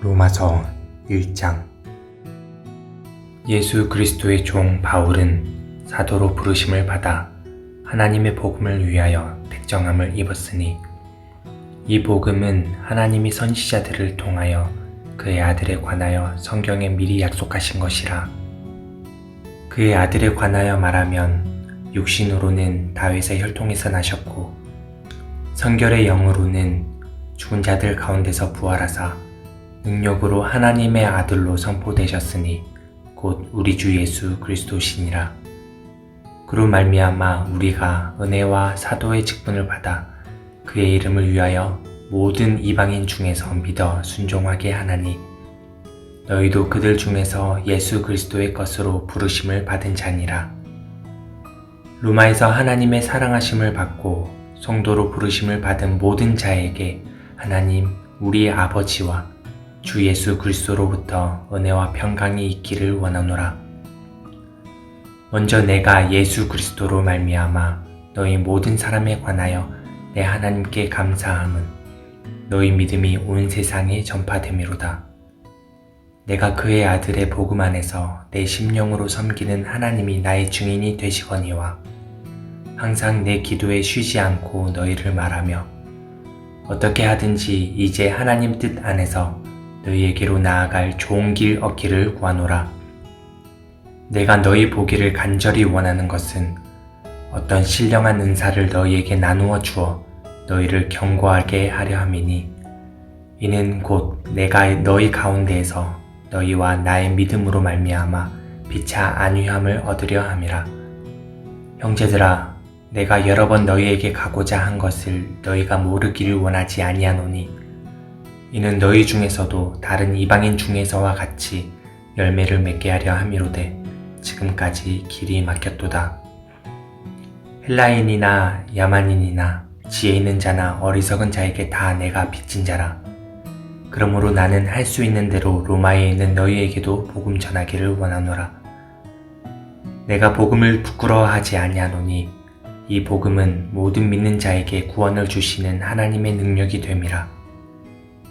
로마서 1장. 예수 그리스도의 종 바울은 사도로 부르심을 받아 하나님의 복음을 위하여 택정함을 입었으니 이 복음은 하나님이 선지자들을 통하여 그의 아들에 관하여 성경에 미리 약속하신 것이라. 그의 아들에 관하여 말하면 육신으로는 다윗의 혈통에서 나셨고 성결의 영으로는 죽은 자들 가운데서 부활하사 능력으로 하나님의 아들로 선포되셨으니 곧 우리 주 예수 그리스도시니라. 그로 말미암아 우리가 은혜와 사도의 직분을 받아 그의 이름을 위하여 모든 이방인 중에서 믿어 순종하게 하나니 너희도 그들 중에서 예수 그리스도의 것으로 부르심을 받은 자니라. 로마에서 하나님의 사랑하심을 받고 성도로 부르심을 받은 모든 자에게 하나님 우리의 아버지와 주 예수 그리스도로부터 은혜와 평강이 있기를 원하노라. 먼저 내가 예수 그리스도로 말미암아 너희 모든 사람에 관하여 내 하나님께 감사함은 너희 믿음이 온 세상에 전파됨이로다. 내가 그의 아들의 복음 안에서 내 심령으로 섬기는 하나님이 나의 증인이 되시거니와 항상 내 기도에 쉬지 않고 너희를 말하며 어떻게 하든지 이제 하나님 뜻 안에서 너희에게로 나아갈 좋은 길 얻기를 구하노라. 내가 너희 보기를 간절히 원하는 것은 어떤 신령한 은사를 너희에게 나누어 주어 너희를 견고하게 하려 함이니 이는 곧 내가 너희 가운데에서 너희와 나의 믿음으로 말미암아 피차 안위함을 얻으려 함이라. 형제들아, 내가 여러 번 너희에게 가고자 한 것을 너희가 모르기를 원하지 아니하노니 이는 너희 중에서도 다른 이방인 중에서와 같이 열매를 맺게 하려 함이로되 지금까지 길이 막혔도다. 헬라인이나 야만인이나 지혜 있는 자나 어리석은 자에게 다 내가 빚진 자라. 그러므로 나는 할 수 있는 대로 로마에 있는 너희에게도 복음 전하기를 원하노라. 내가 복음을 부끄러워하지 아니하노니 이 복음은 모든 믿는 자에게 구원을 주시는 하나님의 능력이 됨이라.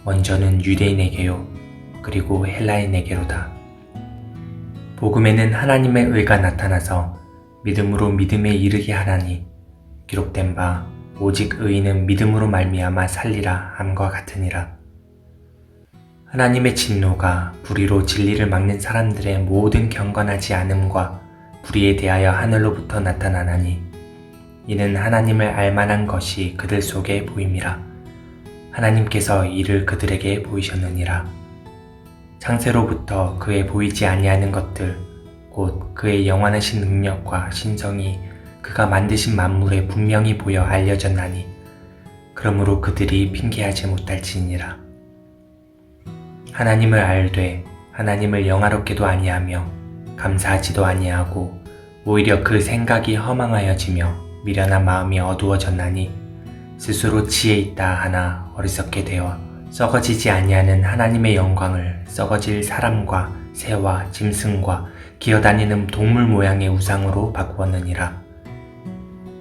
먼저는 유대인에게요 그리고 헬라인에게로다. 복음에는 하나님의 의가 나타나서 믿음으로 믿음에 이르게 하라니 기록된 바 오직 의인은 믿음으로 말미암아 살리라 함과 같으니라. 하나님의 진노가 불의로 진리를 막는 사람들의 모든 경건하지 않음과 불의에 대하여 하늘로부터 나타나나니 이는 하나님을 알만한 것이 그들 속에 보임이라. 하나님께서 이를 그들에게 보이셨느니라. 창세로부터 그의 보이지 아니하는 것들 곧 그의 영원하신 능력과 신성이 그가 만드신 만물에 분명히 보여 알려졌나니 그러므로 그들이 핑계하지 못할지니라. 하나님을 알되 하나님을 영화롭게도 아니하며 감사하지도 아니하고 오히려 그 생각이 허망하여지며 미련한 마음이 어두워졌나니 스스로 지혜 있다 하나 어리석게 되어 썩어지지 아니하는 하나님의 영광을 썩어질 사람과 새와 짐승과 기어다니는 동물 모양의 우상으로 바꾸었느니라.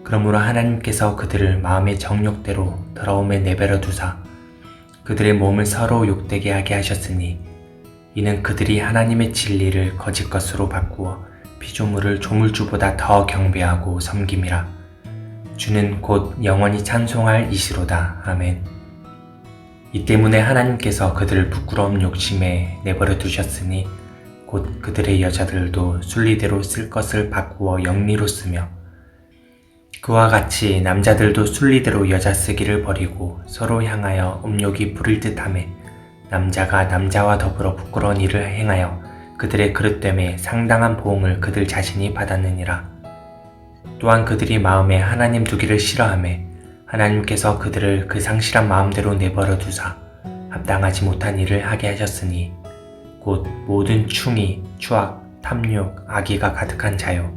그러므로 하나님께서 그들을 마음의 정욕대로 더러움에 내버려 두사 그들의 몸을 서로 욕되게 하게 하셨으니 이는 그들이 하나님의 진리를 거짓 것으로 바꾸어 피조물을 조물주보다 더 경배하고 섬김이라. 주는 곧 영원히 찬송할 이시로다. 아멘. 이 때문에 하나님께서 그들을 부끄러움 욕심에 내버려 두셨으니 곧 그들의 여자들도 순리대로 쓸 것을 바꾸어 영리로 쓰며 그와 같이 남자들도 순리대로 여자 쓰기를 버리고 서로 향하여 음욕이 부릴 듯하며 남자가 남자와 더불어 부끄러운 일을 행하여 그들의 그릇됨에 상당한 보응을 그들 자신이 받았느니라. 또한 그들이 마음에 하나님 두기를 싫어하매 하나님께서 그들을 그 상실한 마음대로 내버려 두사 합당하지 못한 일을 하게 하셨으니 곧 모든 충이, 추악, 탐욕, 악의가 가득한 자요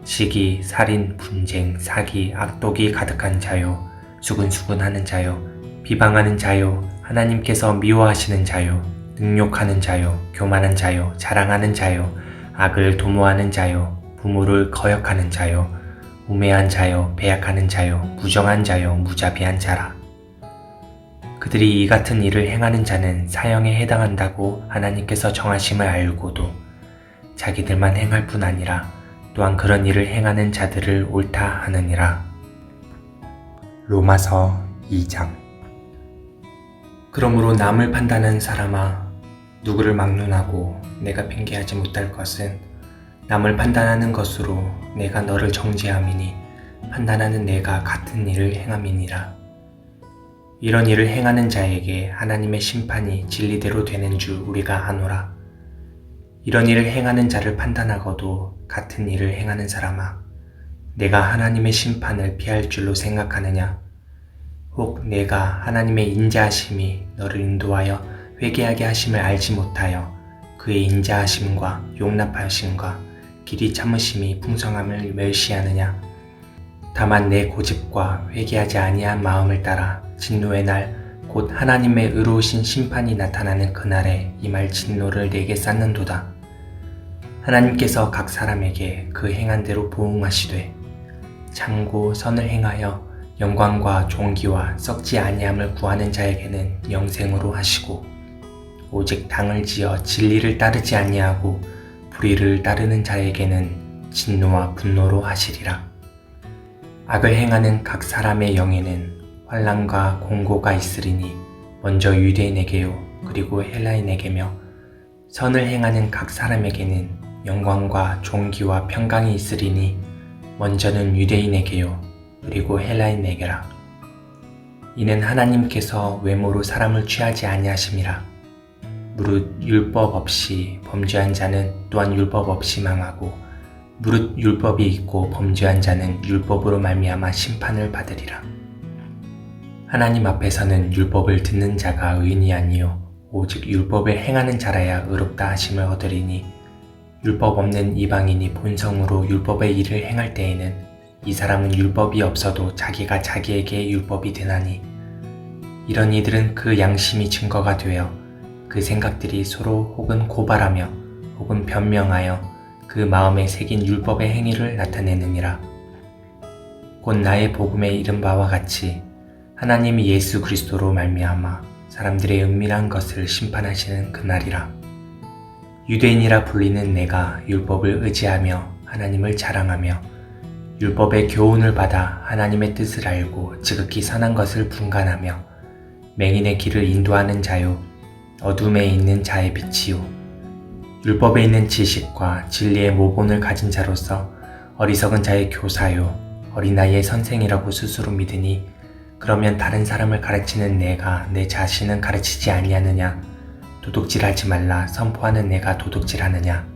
시기, 살인, 분쟁, 사기, 악독이 가득한 자요 수근수근하는 자요 비방하는 자요 하나님께서 미워하시는 자요 능욕하는 자요 교만한 자요 자랑하는 자요 악을 도모하는 자요 부모를 거역하는 자요 우매한 자요, 배약하는 자요, 부정한 자요, 무자비한 자라. 그들이 이 같은 일을 행하는 자는 사형에 해당한다고 하나님께서 정하심을 알고도 자기들만 행할 뿐 아니라 또한 그런 일을 행하는 자들을 옳다 하느니라. 로마서 2장. 그러므로 남을 판단하는 사람아, 누구를 막론하고 내가 핑계하지 못할 것은 남을 판단하는 것으로 내가 너를 정죄함이니 판단하는 내가 같은 일을 행함이니라. 이런 일을 행하는 자에게 하나님의 심판이 진리대로 되는 줄 우리가 아노라. 이런 일을 행하는 자를 판단하고도 같은 일을 행하는 사람아, 내가 하나님의 심판을 피할 줄로 생각하느냐? 혹 내가 하나님의 인자하심이 너를 인도하여 회개하게 하심을 알지 못하여 그의 인자하심과 용납하심과 길이 참으심이 풍성함을 멸시하느냐? 다만 내 고집과 회개하지 아니한 마음을 따라 진노의 날 곧 하나님의 의로우신 심판이 나타나는 그날에 임할 진노를 내게 쌓는도다. 하나님께서 각 사람에게 그 행한 대로 보응하시되 창고 선을 행하여 영광과 존귀와 썩지 아니함을 구하는 자에게는 영생으로 하시고 오직 당을 지어 진리를 따르지 아니하고 불의를 따르는 자에게는 진노와 분노로 하시리라. 악을 행하는 각 사람의 영에는 환난과 공고가 있으리니 먼저 유대인에게요 그리고 헬라인에게며 선을 행하는 각 사람에게는 영광과 존귀와 평강이 있으리니 먼저는 유대인에게요 그리고 헬라인에게라. 이는 하나님께서 외모로 사람을 취하지 아니하심이라. 무릇 율법 없이 범죄한 자는 또한 율법 없이 망하고 무릇 율법이 있고 범죄한 자는 율법으로 말미암아 심판을 받으리라. 하나님 앞에서는 율법을 듣는 자가 의인이 아니요 오직 율법을 행하는 자라야 의롭다 하심을 얻으리니 율법 없는 이방인이 본성으로 율법의 일을 행할 때에는 이 사람은 율법이 없어도 자기가 자기에게 율법이 되나니 이런 이들은 그 양심이 증거가 되어 그 생각들이 서로 혹은 고발하며 혹은 변명하여 그 마음에 새긴 율법의 행위를 나타내느니라. 곧 나의 복음에 이른 바와 같이 하나님이 예수 그리스도로 말미암아 사람들의 은밀한 것을 심판하시는 그날이라. 유대인이라 불리는 내가 율법을 의지하며 하나님을 자랑하며 율법의 교훈을 받아 하나님의 뜻을 알고 지극히 선한 것을 분간하며 맹인의 길을 인도하는 자요 어둠에 있는 자의 빛이요 율법에 있는 지식과 진리의 모본을 가진 자로서 어리석은 자의 교사요 어린아이의 선생이라고 스스로 믿으니 그러면 다른 사람을 가르치는 내가 내 자신은 가르치지 아니하느냐? 도둑질하지 말라 선포하는 내가 도둑질하느냐?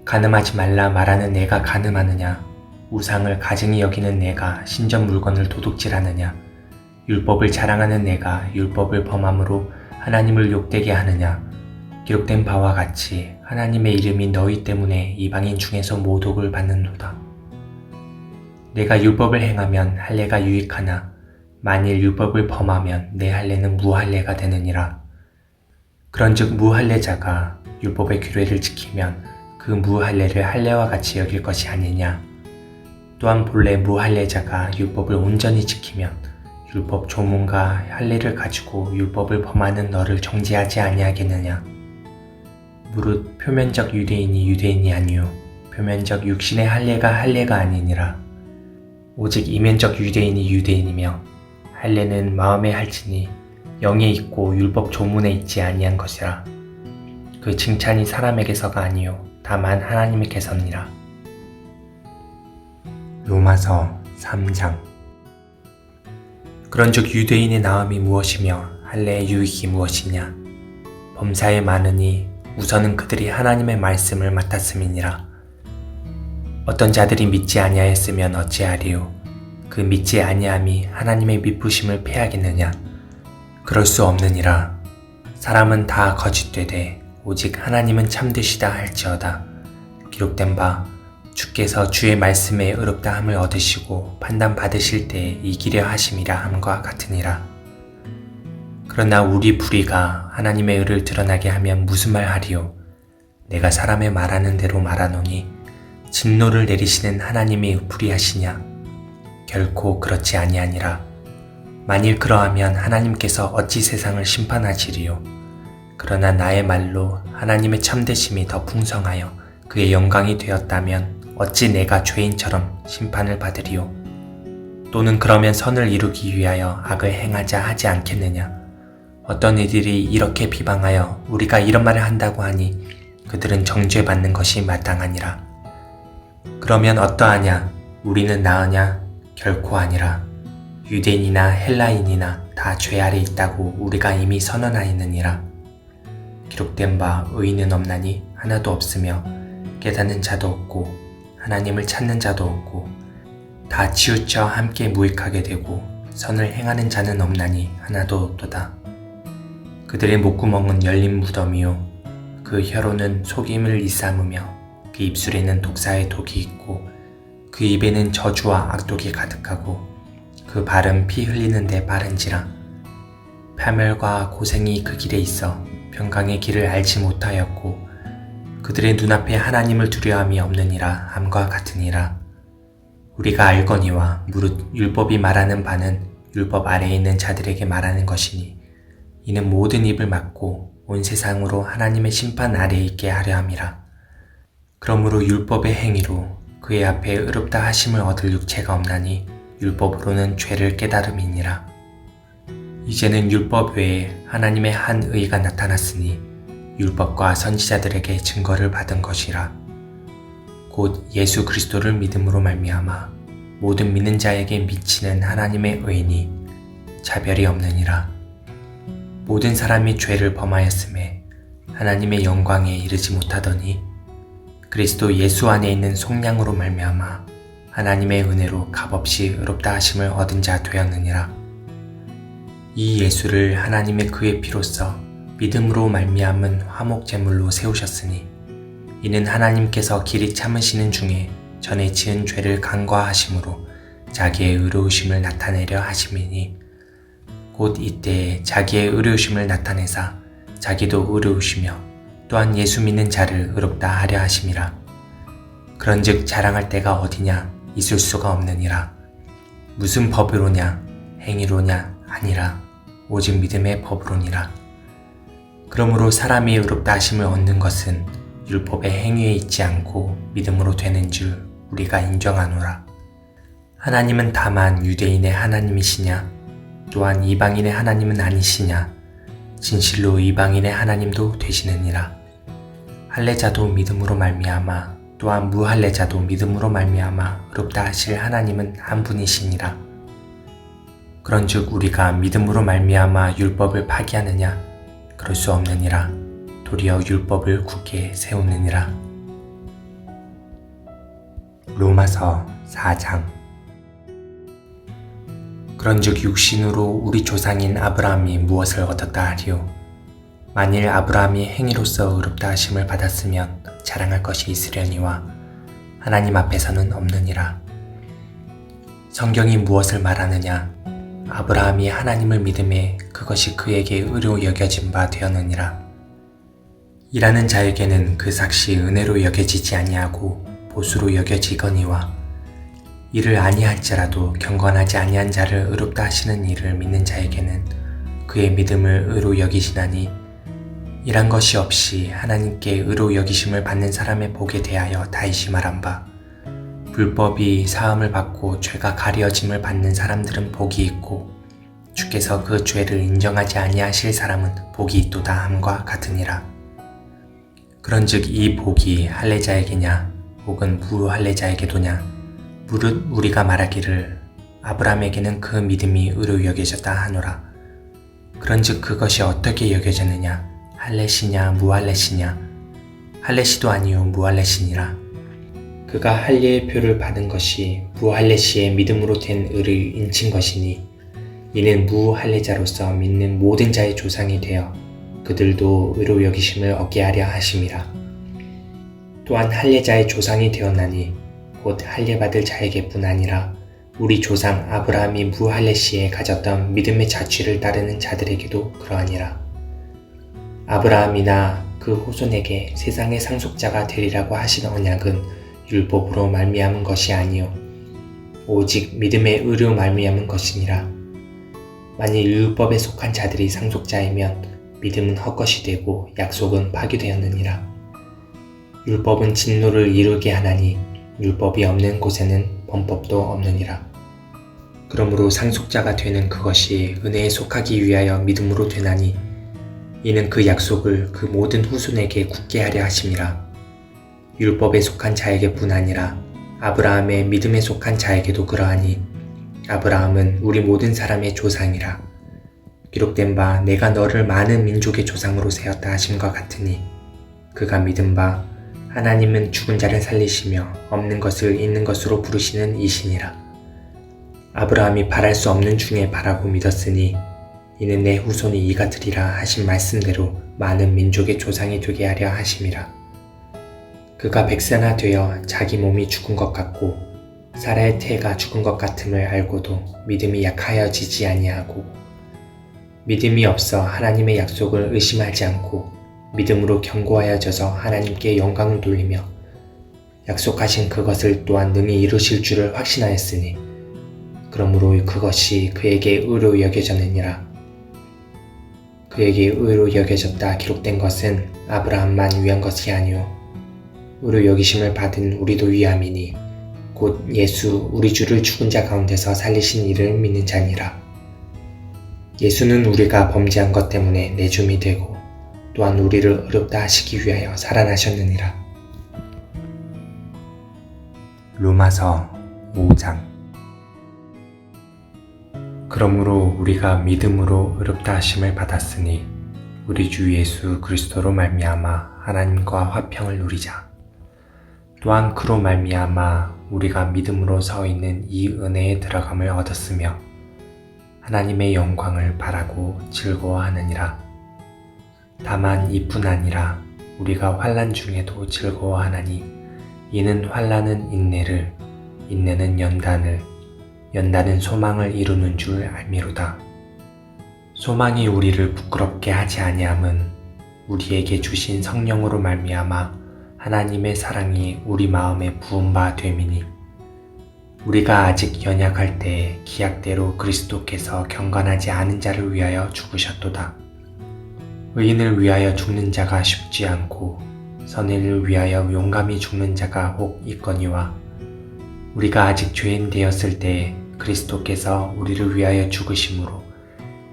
간음하지 말라 말하는 내가 간음하느냐? 우상을 가증히 여기는 내가 신전 물건을 도둑질하느냐? 율법을 자랑하는 내가 율법을 범함으로 하나님을 욕되게 하느냐? 기록된 바와 같이 하나님의 이름이 너희 때문에 이방인 중에서 모독을 받는도다. 내가 율법을 행하면 할례가 유익하나 만일 율법을 범하면 내 할례는 무할례가 되느니라. 그런즉 무할례자가 율법의 규례를 지키면 그 무할례를 할례와 같이 여길 것이 아니냐. 또한 본래 무할례자가 율법을 온전히 지키면 율법 조문과 할례를 가지고 율법을 범하는 너를 정죄하지 아니하겠느냐. 무릇 표면적 유대인이 유대인이 아니요 표면적 육신의 할례가 할례가 아니니라. 오직 이면적 유대인이 유대인이며 할례는 마음에 할지니 영에 있고 율법 조문에 있지 아니한 것이라. 그 칭찬이 사람에게서가 아니요 다만 하나님께서니라. 로마서 3장. 그런즉 유대인의 나음이 무엇이며 할례의 유익이 무엇이냐? 범사에 많으니 우선은 그들이 하나님의 말씀을 맡았음이니라. 어떤 자들이 믿지 아니하였으면 어찌하리요? 그 믿지 아니함이 하나님의 미쁘심을 패하겠느냐? 그럴 수 없느니라. 사람은 다 거짓되되 오직 하나님은 참되시다 할지어다. 기록된 바 주께서 주의 말씀에 의롭다 함을 얻으시고 판단 받으실 때에 이기려 하심이라 함과 같으니라. 그러나 우리 불의가 하나님의 의를 드러나게 하면 무슨 말 하리요? 내가 사람의 말하는 대로 말하노니 진노를 내리시는 하나님이 불의하시냐? 결코 그렇지 아니하니라. 만일 그러하면 하나님께서 어찌 세상을 심판하시리요. 그러나 나의 말로 하나님의 참되심이 더 풍성하여 그의 영광이 되었다면 어찌 내가 죄인처럼 심판을 받으리요. 또는 그러면 선을 이루기 위하여 악을 행하자 하지 않겠느냐. 어떤 이들이 이렇게 비방하여 우리가 이런 말을 한다고 하니 그들은 정죄받는 것이 마땅하니라. 그러면 어떠하냐? 우리는 나으냐? 결코 아니라. 유대인이나 헬라인이나 다 죄 아래 있다고 우리가 이미 선언하였느니라. 기록된 바 의인은 없나니 하나도 없으며 깨닫는 자도 없고 하나님을 찾는 자도 없고 다 치우쳐 함께 무익하게 되고 선을 행하는 자는 없나니 하나도 없도다. 그들의 목구멍은 열린 무덤이요 그 혀로는 속임을 일삼으며 그 입술에는 독사의 독이 있고 그 입에는 저주와 악독이 가득하고 그 발은 피 흘리는 데 빠른지라. 파멸과 고생이 그 길에 있어 평강의 길을 알지 못하였고 그들의 눈앞에 하나님을 두려움이 없느니라 함과 같으니라. 우리가 알거니와 무릇 율법이 말하는 바는 율법 아래에 있는 자들에게 말하는 것이니 이는 모든 입을 막고 온 세상으로 하나님의 심판 아래에 있게 하려 함이라. 그러므로 율법의 행위로 그의 앞에 의롭다 하심을 얻을 육체가 없나니 율법으로는 죄를 깨달음이니라. 이제는 율법 외에 하나님의 한 의가 나타났으니 율법과 선지자들에게 증거를 받은 것이라. 곧 예수 그리스도를 믿음으로 말미암아 모든 믿는 자에게 미치는 하나님의 의인이 차별이 없느니라. 모든 사람이 죄를 범하였음에 하나님의 영광에 이르지 못하더니 그리스도 예수 안에 있는 속량으로 말미암아 하나님의 은혜로 값없이 의롭다 하심을 얻은 자 되었느니라. 이 예수를 하나님의 그의 피로써 믿음으로 말미암은 화목 제물로 세우셨으니 이는 하나님께서 길이 참으시는 중에 전에 지은 죄를 간과하심으로 자기의 의로우심을 나타내려 하심이니 곧 이때에 자기의 의로우심을 나타내사 자기도 의로우시며 또한 예수 믿는 자를 의롭다 하려 하심이라. 그런즉 자랑할 때가 어디냐? 있을 수가 없느니라. 무슨 법으로냐? 행위로냐? 아니라 오직 믿음의 법으로니라. 그러므로 사람이 의롭다 하심을 얻는 것은 율법의 행위에 있지 않고 믿음으로 되는 줄 우리가 인정하노라. 하나님은 다만 유대인의 하나님이시냐? 또한 이방인의 하나님은 아니시냐? 진실로 이방인의 하나님도 되시느니라. 할례자도 믿음으로 말미암아 또한 무할례자도 믿음으로 말미암아 의롭다 하실 하나님은 한 분이시니라. 그런즉 우리가 믿음으로 말미암아 율법을 파기하느냐? 그럴 수 없느니라. 도리어 율법을 굳게 세우느니라. 로마서 4장. 그런즉 육신으로 우리 조상인 아브라함이 무엇을 얻었다 하리요? 만일 아브라함이 행위로서 의롭다 하심을 받았으면 자랑할 것이 있으려니와 하나님 앞에서는 없느니라. 성경이 무엇을 말하느냐? 아브라함이 하나님을 믿음에 그것이 그에게 의로 여겨진 바 되었느니라. 일하는 자에게는 그 삭시 은혜로 여겨지지 아니하고 보수로 여겨지거니와 이를 아니할지라도 경건하지 아니한 자를 의롭다 하시는 이를 믿는 자에게는 그의 믿음을 의로 여기시나니 이란 것이 없이 하나님께 의로 여기심을 받는 사람의 복에 대하여 다시 말한 바 불법이 사함을 받고 죄가 가려짐을 받는 사람들은 복이 있고 주께서 그 죄를 인정하지 아니하실 사람은 복이 있도다 함과 같으니라. 그런즉 이 복이 할례자에게냐 혹은 무할례자에게도냐? 무릇 우리가 말하기를 아브라함에게는 그 믿음이 의로 여겨졌다 하노라. 그런즉 그것이 어떻게 여겨졌느냐? 할례시냐 무할례시냐? 할례시도 아니요 무할례시니라. 그가 할례의 표를 받은 것이 무할례시의 믿음으로 된 의를 인친 것이니 이는 무할례자로서 믿는 모든 자의 조상이 되어 그들도 의로 여기심을 얻게 하려 하심이라. 또한 할례자의 조상이 되었나니 곧 할례받을 자에게뿐 아니라 우리 조상 아브라함이 무할례시에 가졌던 믿음의 자취를 따르는 자들에게도 그러하니라. 아브라함이나 그 후손에게 세상의 상속자가 되리라고 하신 언약은 율법으로 말미암은 것이 아니요 오직 믿음의 의로 말미암은 것이니라. 만일 율법에 속한 자들이 상속자이면 믿음은 헛것이 되고 약속은 파기되었느니라. 율법은 진노를 이루게 하나니 율법이 없는 곳에는 범법도 없느니라. 그러므로 상속자가 되는 그것이 은혜에 속하기 위하여 믿음으로 되나니 이는 그 약속을 그 모든 후손에게 굳게 하려 하심이라. 율법에 속한 자에게뿐 아니라 아브라함의 믿음에 속한 자에게도 그러하니 아브라함은 우리 모든 사람의 조상이라. 기록된 바 내가 너를 많은 민족의 조상으로 세웠다 하심과 같으니 그가 믿은 바 하나님은 죽은 자를 살리시며 없는 것을 있는 것으로 부르시는 이시니라. 아브라함이 바랄 수 없는 중에 바라고 믿었으니 이는 내 후손이 이같으리라 하신 말씀대로 많은 민족의 조상이 되게 하려 하심이라. 그가 백세나 되어 자기 몸이 죽은 것 같고 사라의 태가 죽은 것 같음을 알고도 믿음이 약하여지지 아니하고 믿음이 없어 하나님의 약속을 의심하지 않고 믿음으로 견고하여져서 하나님께 영광을 돌리며 약속하신 그것을 또한 능히 이루실 줄을 확신하였으니 그러므로 그것이 그에게 의로 여겨졌느니라. 그에게 의로 여겨졌다 기록된 것은 아브라함만 위한 것이 아니오 의로 여기심을 받은 우리도 위함이니 곧 예수 우리 주를 죽은 자 가운데서 살리신 이를 믿는 자니라. 예수는 우리가 범죄한 것 때문에 내줌이 되고 또한 우리를 의롭다 하시기 위하여 살아나셨느니라. 로마서 5장. 그러므로 우리가 믿음으로 의롭다 하심을 받았으니 우리 주 예수 그리스도로 말미암아 하나님과 화평을 누리자. 또한 그로 말미암아 우리가 믿음으로 서 있는 이 은혜에 들어감을 얻었으며 하나님의 영광을 바라고 즐거워하느니라. 다만 이뿐 아니라 우리가 환난 중에도 즐거워하나니 이는 환난은 인내를, 인내는 연단을, 연단은 소망을 이루는 줄 알미로다. 소망이 우리를 부끄럽게 하지 아니함은 우리에게 주신 성령으로 말미암아 하나님의 사랑이 우리 마음에 부은 바 됨이니 우리가 아직 연약할 때에 기약대로 그리스도께서 경건하지 않은 자를 위하여 죽으셨도다. 의인을 위하여 죽는 자가 쉽지 않고 선인을 위하여 용감히 죽는 자가 혹 있거니와 우리가 아직 죄인 되었을 때에 그리스도께서 우리를 위하여 죽으심으로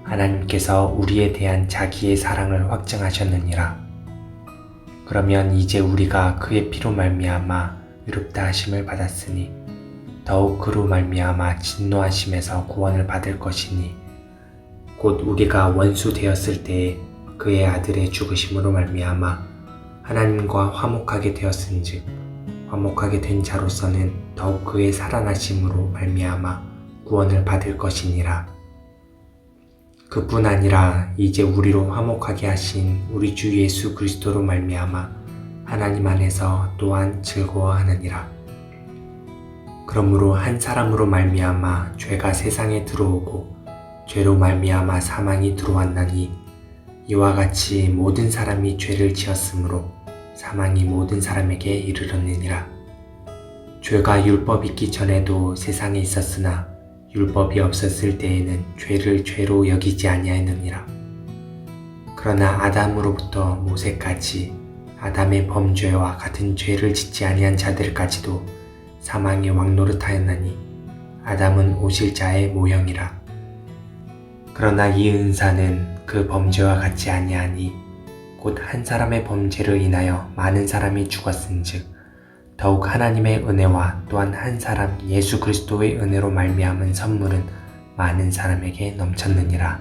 하나님께서 우리에 대한 자기의 사랑을 확증하셨느니라. 그러면 이제 우리가 그의 피로 말미암아 의롭다 하심을 받았으니 더욱 그로 말미암아 진노하심에서 구원을 받을 것이니 곧 우리가 원수 되었을 때에 그의 아들의 죽으심으로 말미암아 하나님과 화목하게 되었은즉 화목하게 된 자로서는 더욱 그의 살아나심으로 말미암아 구원을 받을 것이니라. 그뿐 아니라 이제 우리로 화목하게 하신 우리 주 예수 그리스도로 말미암아 하나님 안에서 또한 즐거워하느니라. 그러므로 한 사람으로 말미암아 죄가 세상에 들어오고 죄로 말미암아 사망이 들어왔나니 이와 같이 모든 사람이 죄를 지었으므로 사망이 모든 사람에게 이르렀느니라. 죄가 율법 있기 전에도 세상에 있었으나 율법이 없었을 때에는 죄를 죄로 여기지 아니하였느니라. 그러나 아담으로부터 모세까지 아담의 범죄와 같은 죄를 짓지 아니한 자들까지도 사망이 왕노릇하였나니 아담은 오실 자의 모형이라. 그러나 이 은사는 그 범죄와 같지 아니하니 곧 한 사람의 범죄를 인하여 많은 사람이 죽었은즉 더욱 하나님의 은혜와 또한 한 사람 예수 그리스도의 은혜로 말미암은 선물은 많은 사람에게 넘쳤느니라.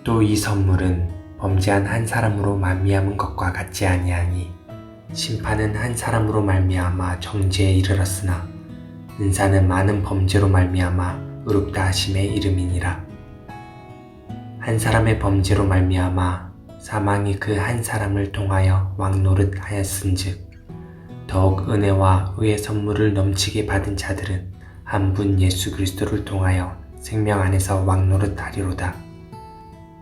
또 이 선물은 범죄한 한 사람으로 말미암은 것과 같지 아니하니 심판은 한 사람으로 말미암아 정죄에 이르렀으나 은사는 많은 범죄로 말미암아 의롭다 하심의 이름이니라. 한 사람의 범죄로 말미암아 사망이 그 한 사람을 통하여 왕노릇하였은즉 더욱 은혜와 의의 선물을 넘치게 받은 자들은 한 분 예수 그리스도를 통하여 생명 안에서 왕노릇하리로다.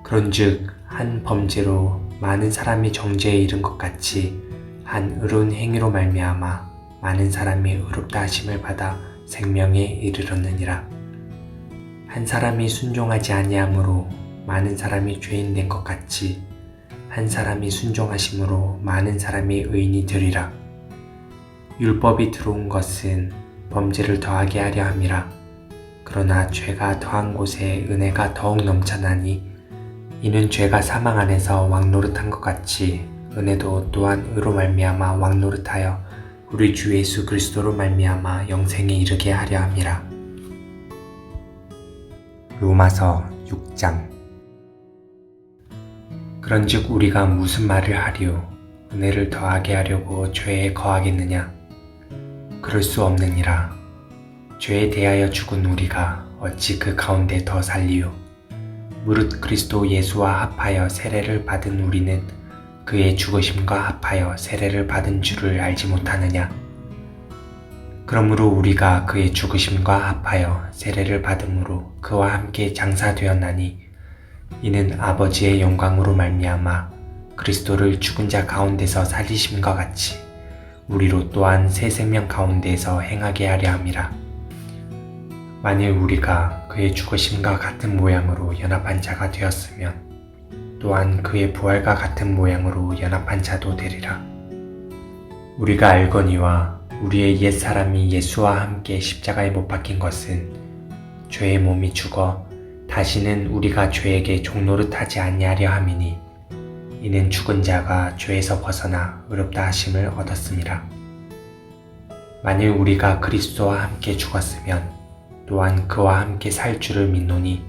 그런즉 한 범죄로 많은 사람이 정죄에 이른 것 같이 한 의로운 행위로 말미암아 많은 사람이 의롭다 하심을 받아 생명에 이르렀느니라. 한 사람이 순종하지 아니함으로 많은 사람이 죄인 된 것 같이 한 사람이 순종하심으로 많은 사람이 의인이 되리라. 율법이 들어온 것은 범죄를 더하게 하려 함이라. 그러나 죄가 더한 곳에 은혜가 더욱 넘쳐나니 이는 죄가 사망 안에서 왕노릇한 것 같이 은혜도 또한 의로 말미암아 왕노릇하여 우리 주 예수 그리스도로 말미암아 영생에 이르게 하려 함이라. 로마서 6장. 그런즉 우리가 무슨 말을 하리요? 은혜를 더하게 하려고 죄에 거하겠느냐? 그럴 수 없느니라. 죄에 대하여 죽은 우리가 어찌 그 가운데 더 살리요? 무릇 그리스도 예수와 합하여 세례를 받은 우리는 그의 죽으심과 합하여 세례를 받은 줄을 알지 못하느냐? 그러므로 우리가 그의 죽으심과 합하여 세례를 받음으로 그와 함께 장사되었나니 이는 아버지의 영광으로 말미암아 그리스도를 죽은 자 가운데서 살리심과 같이 우리로 또한 새 생명 가운데에서 행하게 하려 함이라. 만일 우리가 그의 죽으심과 같은 모양으로 연합한 자가 되었으면 또한 그의 부활과 같은 모양으로 연합한 자도 되리라. 우리가 알거니와 우리의 옛 사람이 예수와 함께 십자가에 못 박힌 것은 죄의 몸이 죽어 다시는 우리가 죄에게 종노릇하지 아니하려 함이니 이는 죽은 자가 죄에서 벗어나 의롭다 하심을 얻었음이라. 만일 우리가 그리스도와 함께 죽었으면 또한 그와 함께 살 줄을 믿노니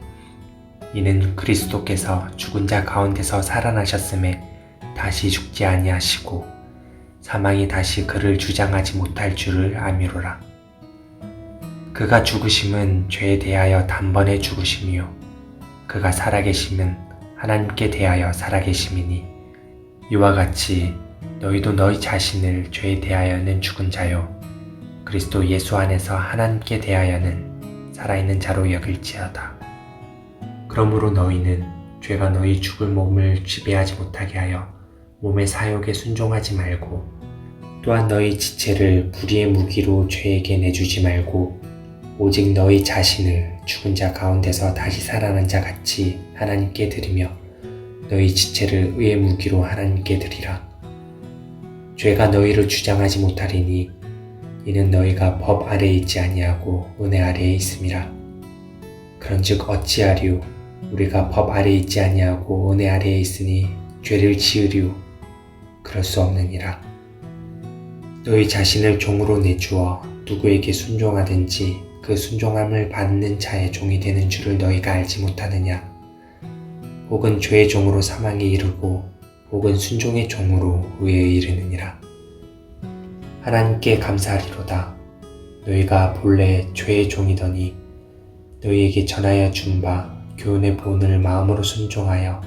이는 그리스도께서 죽은 자 가운데서 살아나셨음에 다시 죽지 아니하시고 사망이 다시 그를 주장하지 못할 줄을 알미로라. 그가 죽으심은 죄에 대하여 단번에 죽으심이요 그가 살아계심은 하나님께 대하여 살아계심이니 이와 같이 너희도 너희 자신을 죄에 대하여는 죽은 자요 그리스도 예수 안에서 하나님께 대하여는 살아있는 자로 여길지어다. 그러므로 너희는 죄가 너희 죽을 몸을 지배하지 못하게 하여 몸의 사욕에 순종하지 말고 또한 너희 지체를 불의의 무기로 죄에게 내주지 말고 오직 너희 자신을 죽은 자 가운데서 다시 살아난 자 같이 하나님께 드리며 너희 지체를 의의 무기로 하나님께 드리라. 죄가 너희를 주장하지 못하리니 이는 너희가 법 아래에 있지 아니하고 은혜 아래에 있음이라. 그런즉 어찌하리요? 우리가 법 아래에 있지 아니하고 은혜 아래에 있으니 죄를 지으리요? 그럴 수 없느니라. 너희 자신을 종으로 내주어 누구에게 순종하든지 그 순종함을 받는 자의 종이 되는 줄을 너희가 알지 못하느냐? 혹은 죄의 종으로 사망에 이르고 혹은 순종의 종으로 의에 이르느니라. 하나님께 감사하리로다. 너희가 본래 죄의 종이더니 너희에게 전하여 준 바 교훈의 본을 마음으로 순종하여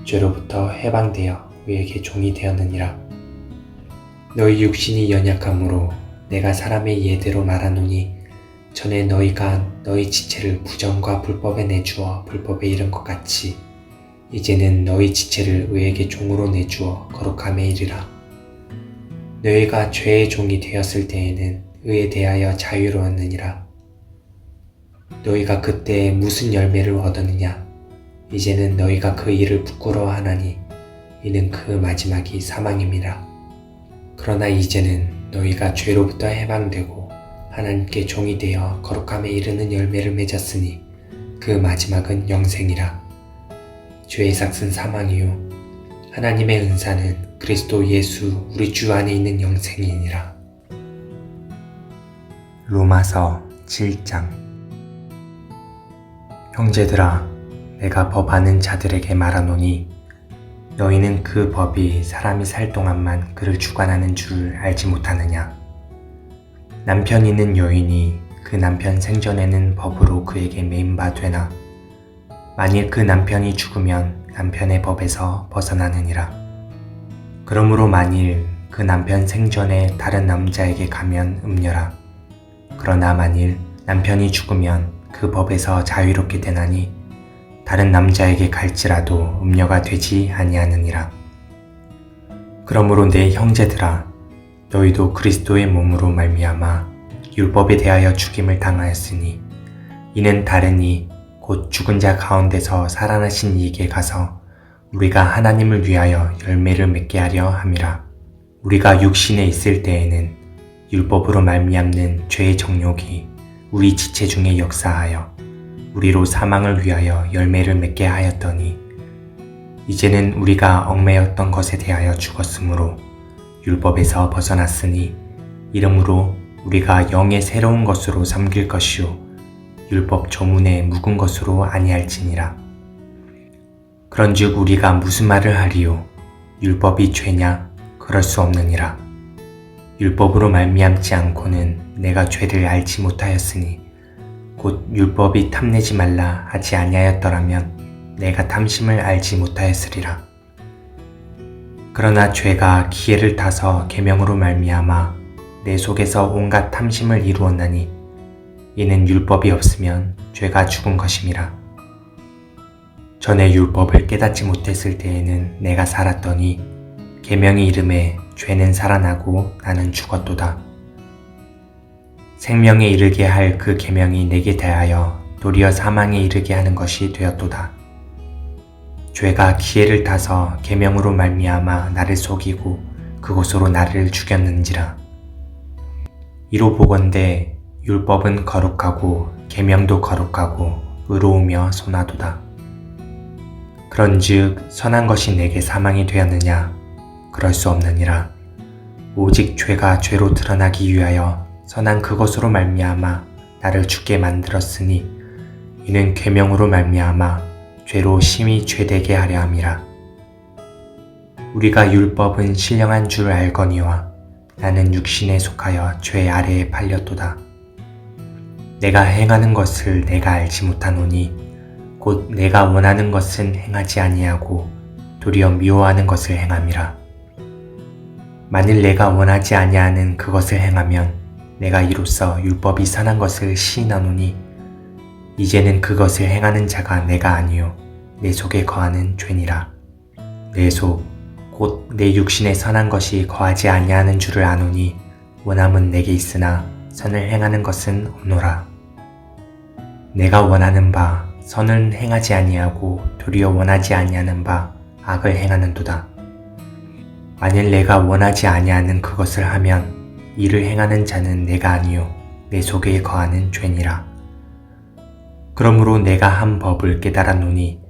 죄로부터 해방되어 의에게 종이 되었느니라. 너희 육신이 연약함으로 내가 사람의 예대로 말하노니 전에 너희가 너희 지체를 부정과 불법에 내주어 불법에 이른 것 같이 이제는 너희 지체를 의에게 종으로 내주어 거룩함에 이르라. 너희가 죄의 종이 되었을 때에는 의에 대하여 자유로웠느니라. 너희가 그때 무슨 열매를 얻었느냐? 이제는 너희가 그 일을 부끄러워하나니 이는 그 마지막이 사망임이라. 그러나 이제는 너희가 죄로부터 해방되고 하나님께 종이 되어 거룩함에 이르는 열매를 맺었으니 그 마지막은 영생이라. 죄의 삭은 사망이요 하나님의 은사는 그리스도 예수 우리 주 안에 있는 영생이니라. 로마서 7장. 형제들아, 내가 법 아는 자들에게 말하노니 너희는 그 법이 사람이 살 동안만 그를 주관하는 줄을 알지 못하느냐? 남편 있는 여인이 그 남편 생전에는 법으로 그에게 매인 바 되나? 만일 그 남편이 죽으면 남편의 법에서 벗어나느니라. 그러므로 만일 그 남편 생전에 다른 남자에게 가면 음녀라. 그러나 만일 남편이 죽으면 그 법에서 자유롭게 되나니 다른 남자에게 갈지라도 음녀가 되지 아니하느니라. 그러므로 내 형제들아, 너희도 그리스도의 몸으로 말미암아 율법에 대하여 죽임을 당하였으니 이는 다르니 곧 죽은 자 가운데서 살아나신 이에게 가서 우리가 하나님을 위하여 열매를 맺게 하려 함이라. 우리가 육신에 있을 때에는 율법으로 말미암는 죄의 정욕이 우리 지체 중에 역사하여 우리로 사망을 위하여 열매를 맺게 하였더니 이제는 우리가 얽매였던 것에 대하여 죽었으므로 율법에서 벗어났으니 이러므로 우리가 영의 새로운 것으로 섬길 것이요 율법 조문의 묵은 것으로 아니할지니라. 그런즉 우리가 무슨 말을 하리요? 율법이 죄냐? 그럴 수 없느니라. 율법으로 말미암지 않고는 내가 죄를 알지 못하였으니 곧 율법이 탐내지 말라 하지 아니하였더라면 내가 탐심을 알지 못하였으리라. 그러나 죄가 기회를 타서 계명으로 말미암아 내 속에서 온갖 탐심을 이루었나니 이는 율법이 없으면 죄가 죽은 것임이라. 전에 율법을 깨닫지 못했을 때에는 내가 살았더니 계명이 이름에 죄는 살아나고 나는 죽었도다. 생명에 이르게 할 그 계명이 내게 대하여 도리어 사망에 이르게 하는 것이 되었도다. 죄가 기회를 타서 계명으로 말미암아 나를 속이고 그것으로 나를 죽였는지라. 이로 보건대 율법은 거룩하고 계명도 거룩하고 의로우며 선하도다. 그런즉 선한 것이 내게 사망이 되었느냐? 그럴 수 없느니라. 오직 죄가 죄로 드러나기 위하여 선한 그것으로 말미암아 나를 죽게 만들었으니 이는 계명으로 말미암아 죄로 심히 죄되게 하려 함이라. 우리가 율법은 신령한 줄 알거니와 나는 육신에 속하여 죄 아래에 팔렸도다. 내가 행하는 것을 내가 알지 못하노니 곧 내가 원하는 것은 행하지 아니하고 도리어 미워하는 것을 행함이라. 만일 내가 원하지 아니하는 그것을 행하면 내가 이로써 율법이 선한 것을 시인하노니 이제는 그것을 행하는 자가 내가 아니요 내 속에 거하는 죄니라. 내 속 곧 내 육신에 선한 것이 거하지 아니하는 줄을 아노니 원함은 내게 있으나 선을 행하는 것은 없노라. 내가 원하는 바 선은 행하지 아니하고 도리어 원하지 아니하는 바 악을 행하는도다. 만일 내가 원하지 아니하는 그것을 하면 이를 행하는 자는 내가 아니요 내 속에 거하는 죄니라. 그러므로 내가 한 법을 깨달았노니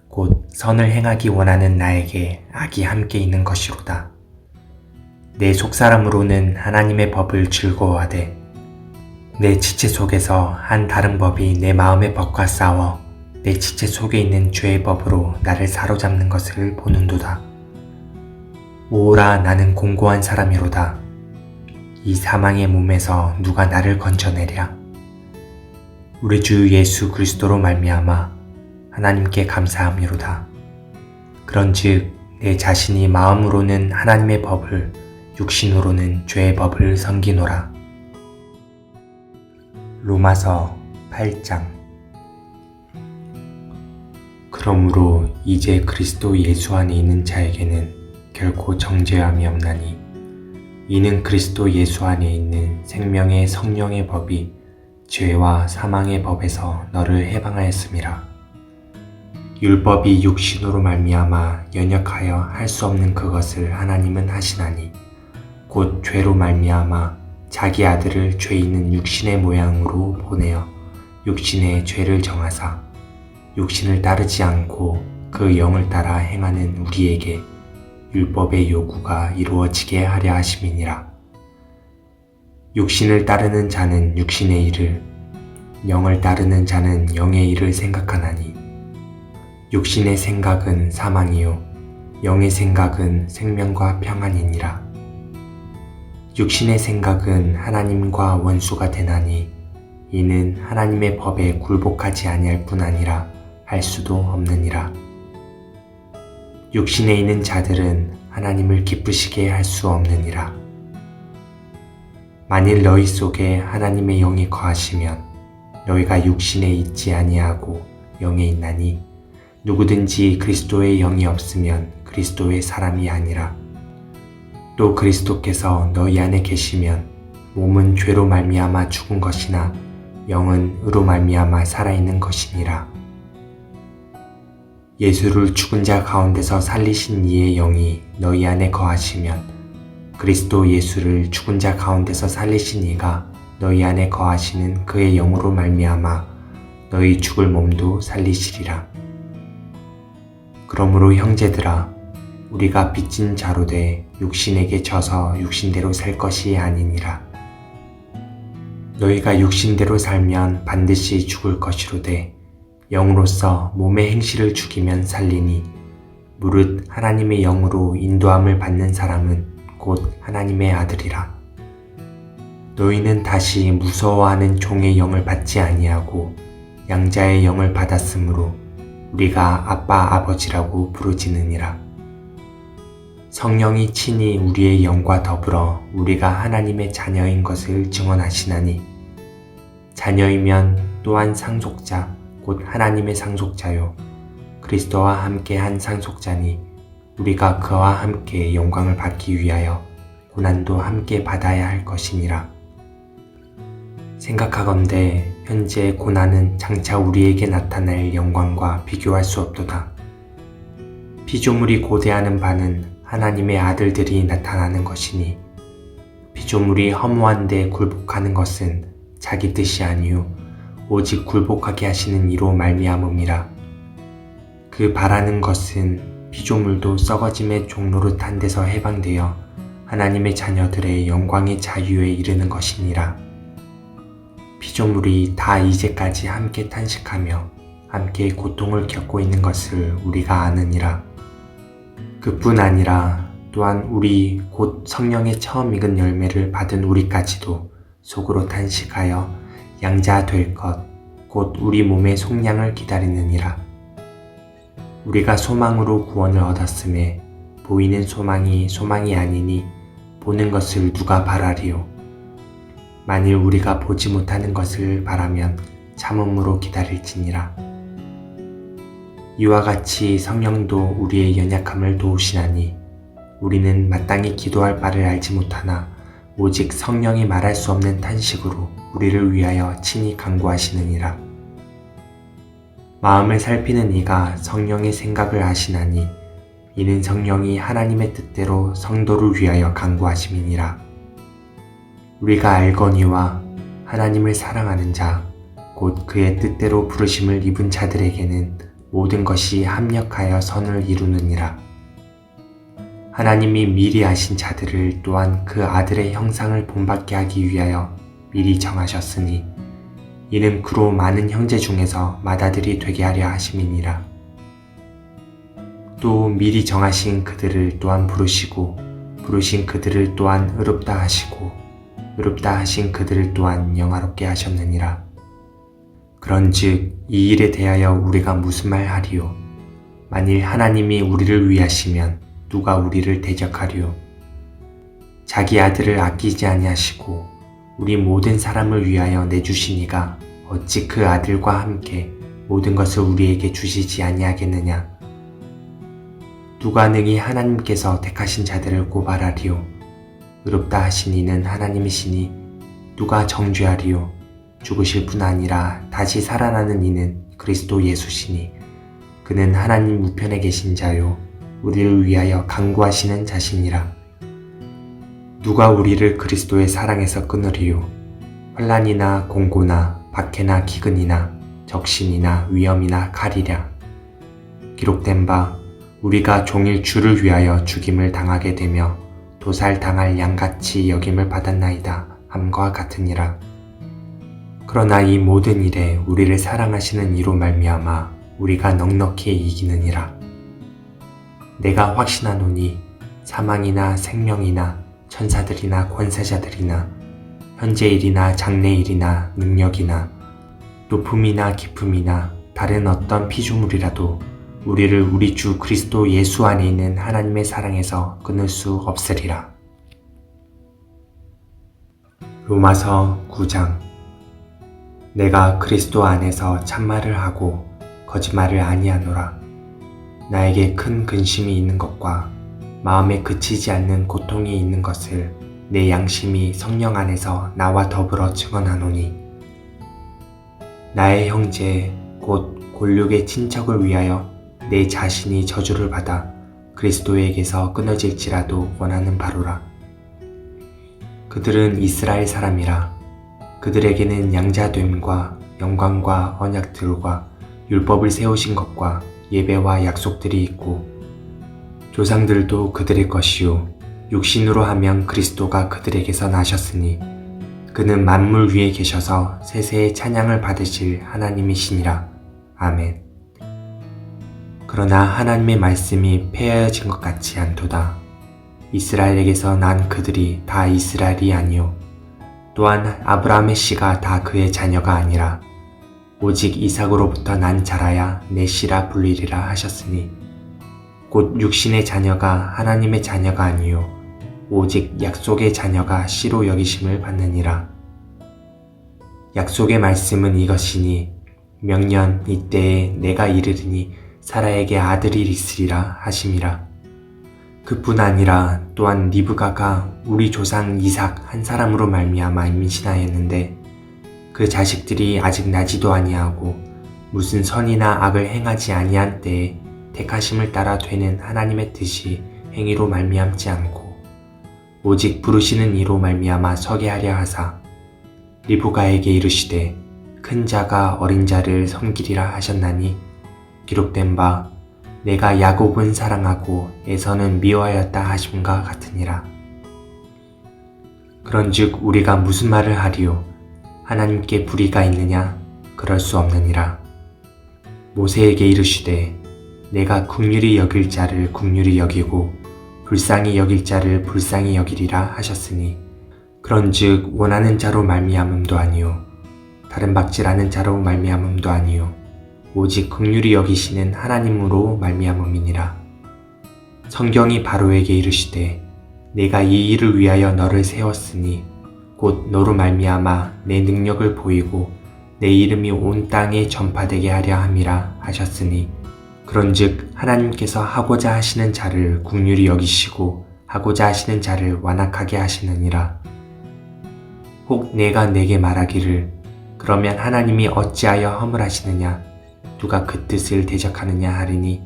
곧 선을 행하기 원하는 나에게 악이 함께 있는 것이로다. 내 속사람으로는 하나님의 법을 즐거워하되 내 지체 속에서 한 다른 법이 내 마음의 법과 싸워 내 지체 속에 있는 죄의 법으로 나를 사로잡는 것을 보는도다. 오라 나는 공고한 사람이로다. 이 사망의 몸에서 누가 나를 건져내랴. 우리 주 예수 그리스도로 말미암아 하나님께 감사함이로다. 그런즉 내 자신이 마음으로는 하나님의 법을 육신으로는 죄의 법을 섬기노라. 로마서 8장. 그러므로 이제 그리스도 예수 안에 있는 자에게는 결코 정죄함이 없나니 이는 그리스도 예수 안에 있는 생명의 성령의 법이 죄와 사망의 법에서 너를 해방하였음이라. 율법이 육신으로 말미암아 연약하여 할 수 없는 그것을 하나님은 하시나니 곧 죄로 말미암아 자기 아들을 죄 있는 육신의 모양으로 보내어 육신의 죄를 정하사 육신을 따르지 않고 그 영을 따라 행하는 우리에게 율법의 요구가 이루어지게 하려 하심이니라. 육신을 따르는 자는 육신의 일을, 영을 따르는 자는 영의 일을 생각하나니 육신의 생각은 사망이요 영의 생각은 생명과 평안이니라. 육신의 생각은 하나님과 원수가 되나니 이는 하나님의 법에 굴복하지 아니할 뿐 아니라 할 수도 없느니라. 육신에 있는 자들은 하나님을 기쁘시게 할 수 없느니라. 만일 너희 속에 하나님의 영이 거하시면 너희가 육신에 있지 아니하고 영에 있나니 누구든지 그리스도의 영이 없으면 그리스도의 사람이 아니라. 또 그리스도께서 너희 안에 계시면 몸은 죄로 말미암아 죽은 것이나 영은 의로 말미암아 살아있는 것이니라. 예수를 죽은 자 가운데서 살리신 이의 영이 너희 안에 거하시면 그리스도 예수를 죽은 자 가운데서 살리신 이가 너희 안에 거하시는 그의 영으로 말미암아 너희 죽을 몸도 살리시리라. 그러므로 형제들아, 우리가 빚진 자로 돼 육신에게 져서 육신대로 살 것이 아니니라. 너희가 육신대로 살면 반드시 죽을 것이로되 영으로서 몸의 행실을 죽이면 살리니 무릇 하나님의 영으로 인도함을 받는 사람은 곧 하나님의 아들이라. 너희는 다시 무서워하는 종의 영을 받지 아니하고 양자의 영을 받았으므로 우리가 아빠 아버지라고 부르짖느니라. 성령이 친히 우리의 영과 더불어 우리가 하나님의 자녀인 것을 증언하시나니 자녀이면 또한 상속자 곧 하나님의 상속자요 그리스도와 함께 한 상속자니 우리가 그와 함께 영광을 받기 위하여 고난도 함께 받아야 할 것이니라. 생각하건대 현재 고난은 장차 우리에게 나타날 영광과 비교할 수 없도다. 피조물이 고대하는 바는 하나님의 아들들이 나타나는 것이니 피조물이 허무한데 굴복하는 것은 자기 뜻이 아니요 오직 굴복하게 하시는 이로 말미암음이라. 그 바라는 것은 피조물도 썩어짐의 종노릇한 데서 해방되어 하나님의 자녀들의 영광의 자유에 이르는 것이니라. 피조물이 다 이제까지 함께 탄식하며 함께 고통을 겪고 있는 것을 우리가 아느니라. 그뿐 아니라 또한 우리 곧 성령의 처음 익은 열매를 받은 우리까지도 속으로 탄식하여 양자 될 것 곧 우리 몸의 속량을 기다리느니라. 우리가 소망으로 구원을 얻었음에 보이는 소망이 소망이 아니니 보는 것을 누가 바라리요. 만일 우리가 보지 못하는 것을 바라면 참음으로 기다릴지니라. 이와 같이 성령도 우리의 연약함을 도우시나니 우리는 마땅히 기도할 바를 알지 못하나 오직 성령이 말할 수 없는 탄식으로 우리를 위하여 친히 간구하시느니라. 마음을 살피는 이가 성령의 생각을 아시나니 이는 성령이 하나님의 뜻대로 성도를 위하여 간구하심이니라. 우리가 알거니와 하나님을 사랑하는 자, 곧 그의 뜻대로 부르심을 입은 자들에게는 모든 것이 합력하여 선을 이루느니라. 하나님이 미리 아신 자들을 또한 그 아들의 형상을 본받게 하기 위하여 미리 정하셨으니 이는 그로 많은 형제 중에서 맏아들이 되게 하려 하심이니라. 또 미리 정하신 그들을 또한 부르시고 부르신 그들을 또한 의롭다 하시고 의롭다 하신 그들을 또한 영화롭게 하셨느니라. 그런즉 이 일에 대하여 우리가 무슨 말 하리요? 만일 하나님이 우리를 위하시면 누가 우리를 대적하리요? 자기 아들을 아끼지 아니하시고 우리 모든 사람을 위하여 내주신 이가 어찌 그 아들과 함께 모든 것을 우리에게 주시지 아니하겠느냐? 누가 능히 하나님께서 택하신 자들을 고발하리요? 의롭다 하신 이는 하나님이시니 누가 정죄하리요? 죽으실 뿐 아니라 다시 살아나는 이는 그리스도 예수시니 그는 하나님 우편에 계신 자요 우리를 위하여 간구하시는 자시니라. 누가 우리를 그리스도의 사랑에서 끊으리요? 환난이나 공고나 박해나 기근이나 적신이나 위험이나 칼이랴. 기록된 바 우리가 종일 주를 위하여 죽임을 당하게 되며 도살당할 양같이 여김을 받았나이다 함과 같으니라. 그러나 이 모든 일에 우리를 사랑하시는 이로 말미암아 우리가 넉넉히 이기느니라. 내가 확신하노니 사망이나 생명이나 천사들이나 권세자들이나 현재일이나 장래일이나 능력이나 높음이나 깊음이나 다른 어떤 피조물이라도 우리를 우리 주 그리스도 예수 안에 있는 하나님의 사랑에서 끊을 수 없으리라. 로마서 9장. 내가 그리스도 안에서 참말을 하고 거짓말을 아니하노라. 나에게 큰 근심이 있는 것과 마음에 그치지 않는 고통이 있는 것을 내 양심이 성령 안에서 나와 더불어 증언하노니 나의 형제 곧 골육의 친척을 위하여 내 자신이 저주를 받아 그리스도에게서 끊어질지라도 원하는 바로라. 그들은 이스라엘 사람이라. 그들에게는 양자됨과 영광과 언약들과 율법을 세우신 것과 예배와 약속들이 있고 조상들도 그들의 것이요 육신으로 하면 그리스도가 그들에게서 나셨으니 그는 만물 위에 계셔서 세세의 찬양을 받으실 하나님이시니라. 아멘. 그러나 하나님의 말씀이 폐하여진 것 같지 않도다. 이스라엘에게서 난 그들이 다 이스라엘이 아니요 또한 아브라함의 씨가 다 그의 자녀가 아니라 오직 이삭으로부터 난 자라야 내 씨라 불리리라 하셨으니 곧 육신의 자녀가 하나님의 자녀가 아니요 오직 약속의 자녀가 씨로 여기심을 받느니라. 약속의 말씀은 이것이니 명년 이때에 내가 이르리니 사라에게 아들이 있으리라 하심이라. 그뿐 아니라 또한 리브가가 우리 조상 이삭 한 사람으로 말미암아 임신하였는데 그 자식들이 아직 나지도 아니하고 무슨 선이나 악을 행하지 아니한 때에 택하심을 따라 되는 하나님의 뜻이 행위로 말미암지 않고 오직 부르시는 이로 말미암아 서게 하려 하사 리브가에게 이르시되 큰 자가 어린 자를 섬기리라 하셨나니 기록된 바 내가 야곱은 사랑하고 에서는 미워하였다 하심과 같으니라. 그런즉 우리가 무슨 말을 하리요? 하나님께 불의가 있느냐? 그럴 수 없느니라. 모세에게 이르시되 내가 긍휼히 여길 자를 긍휼히 여기고 불쌍히 여길 자를 불쌍히 여기리라 하셨으니 그런즉 원하는 자로 말미암음도 아니요 다른 박질하는 자로 말미암음도 아니요 오직 긍휼히 여기시는 하나님으로 말미암음이니라. 성경이 바로에게 이르시되 내가 이 일을 위하여 너를 세웠으니 곧 너로 말미암아 내 능력을 보이고 내 이름이 온 땅에 전파되게 하려 함이라 하셨으니 그런즉 하나님께서 하고자 하시는 자를 긍휼히 여기시고 하고자 하시는 자를 완악하게 하시느니라. 혹 내가 내게 말하기를 그러면 하나님이 어찌하여 허물하시느냐 누가 그 뜻을 대적하느냐 하리니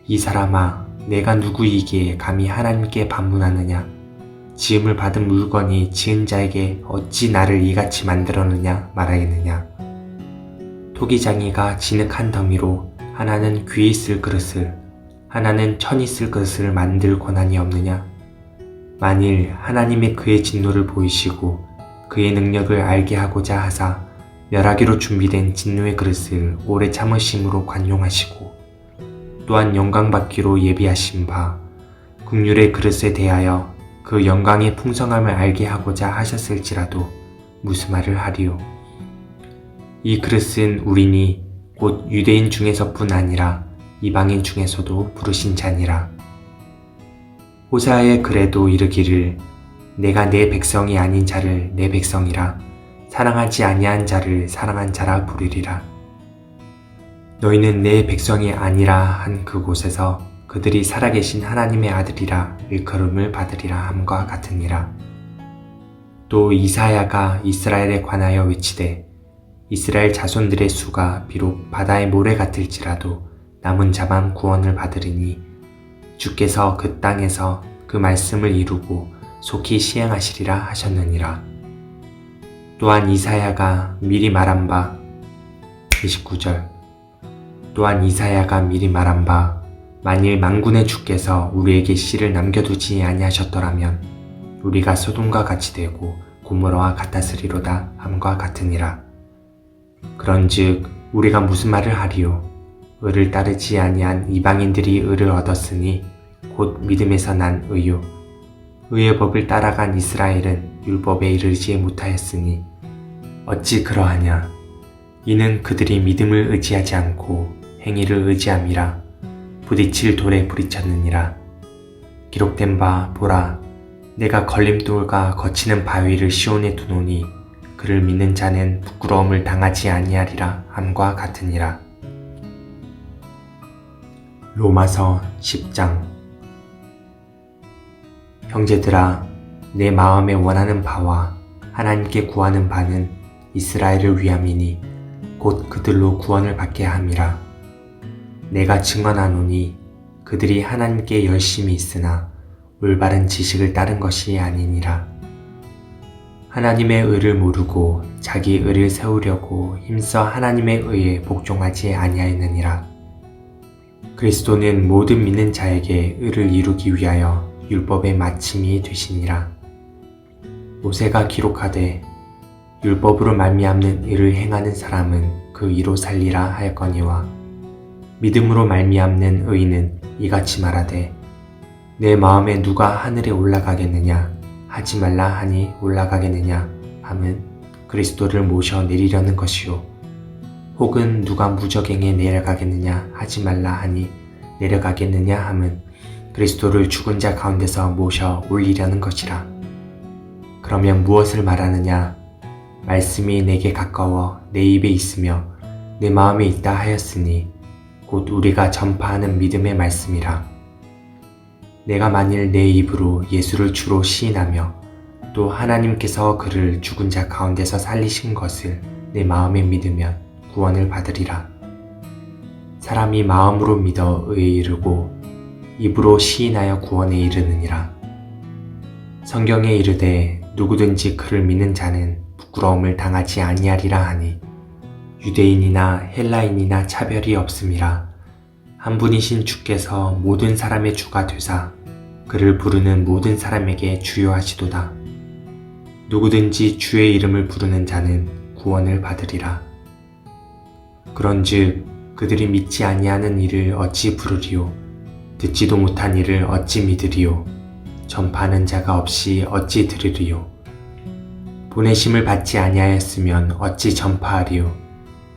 이 사람아 내가 누구이기에 감히 하나님께 반문하느냐 지음을 받은 물건이 지은 자에게 어찌 나를 이같이 만들었느냐 말하겠느냐. 토기장이가 진흙 한 더미로 하나는 귀 있을 그릇을 하나는 천 있을 그릇을 만들 권한이 없느냐. 만일 하나님의 그의 진노를 보이시고 그의 능력을 알게 하고자 하사 멸하기로 준비된 진노의 그릇을 오래 참으심으로 관용하시고 또한 영광받기로 예비하신 바 긍휼의 그릇에 대하여 그 영광의 풍성함을 알게 하고자 하셨을지라도 무슨 말을 하리요. 이 그릇은 우리니 곧 유대인 중에서뿐 아니라 이방인 중에서도 부르신 자니라. 호세아의 글에도 이르기를 내가 내 백성이 아닌 자를 내 백성이라 사랑하지 아니한 자를 사랑한 자라 부르리라. 너희는 내 백성이 아니라 한 그곳에서 그들이 살아계신 하나님의 아들이라 일컬음을 받으리라 함과 같으니라. 또 이사야가 이스라엘에 관하여 외치되 이스라엘 자손들의 수가 비록 바다의 모래 같을지라도 남은 자만 구원을 받으리니 주께서 그 땅에서 그 말씀을 이루고 속히 시행하시리라 하셨느니라. 또한 이사야가 미리 말한 바 29절 또한 이사야가 미리 말한 바 만일 만군의 주께서 우리에게 씨를 남겨두지 아니하셨더라면 우리가 소돔과 같이 되고 고모라와 같았으리로다 함과 같으니라. 그런즉 우리가 무슨 말을 하리요? 의를 따르지 아니한 이방인들이 의를 얻었으니 곧 믿음에서 난 의요 의의 법을 따라간 이스라엘은 율법에 이르지 못하였으니 어찌 그러하냐. 이는 그들이 믿음을 의지하지 않고 행위를 의지함이라 부딪힐 돌에 부딪혔느니라. 기록된 바 보라 내가 걸림돌과 거치는 바위를 시온에 두노니 그를 믿는 자는 부끄러움을 당하지 아니하리라 함과 같으니라. 로마서 10장. 형제들아 내 마음에 원하는 바와 하나님께 구하는 바는 이스라엘을 위함이니 곧 그들로 구원을 받게 함이라. 내가 증언하노니 그들이 하나님께 열심히 있으나 올바른 지식을 따른 것이 아니니라. 하나님의 의를 모르고 자기 의를 세우려고 힘써 하나님의 의에 복종하지 아니하였느니라. 그리스도는 모든 믿는 자에게 의를 이루기 위하여 율법의 마침이 되시니라. 모세가 기록하되 율법으로 말미암는 의를 행하는 사람은 그 의로 살리라 하였거니와 믿음으로 말미암는 의는 이같이 말하되 내 마음에 누가 하늘에 올라가겠느냐 하지 말라 하니 올라가겠느냐 함은 그리스도를 모셔 내리려는 것이요 혹은 누가 무저갱에 내려가겠느냐 하지 말라 하니 내려가겠느냐 함은 그리스도를 죽은 자 가운데서 모셔 올리려는 것이라. 그러면 무엇을 말하느냐? 말씀이 내게 가까워 내 입에 있으며 내 마음에 있다 하였으니 곧 우리가 전파하는 믿음의 말씀이라. 내가 만일 내 입으로 예수를 주로 시인하며 또 하나님께서 그를 죽은 자 가운데서 살리신 것을 내 마음에 믿으면 구원을 받으리라. 사람이 마음으로 믿어 의에 이르고 입으로 시인하여 구원에 이르느니라. 성경에 이르되 누구든지 그를 믿는 자는 부끄러움을 당하지 아니하리라 하니 유대인이나 헬라인이나 차별이 없음이라. 한 분이신 주께서 모든 사람의 주가 되사 그를 부르는 모든 사람에게 주여 하시도다. 누구든지 주의 이름을 부르는 자는 구원을 받으리라. 그런즉 그들이 믿지 아니하는 이를 어찌 부르리요? 듣지도 못한 이를 어찌 믿으리요? 전파하는 자가 없이 어찌 들으리요? 보내심을 받지 아니하였으면 어찌 전파하리요?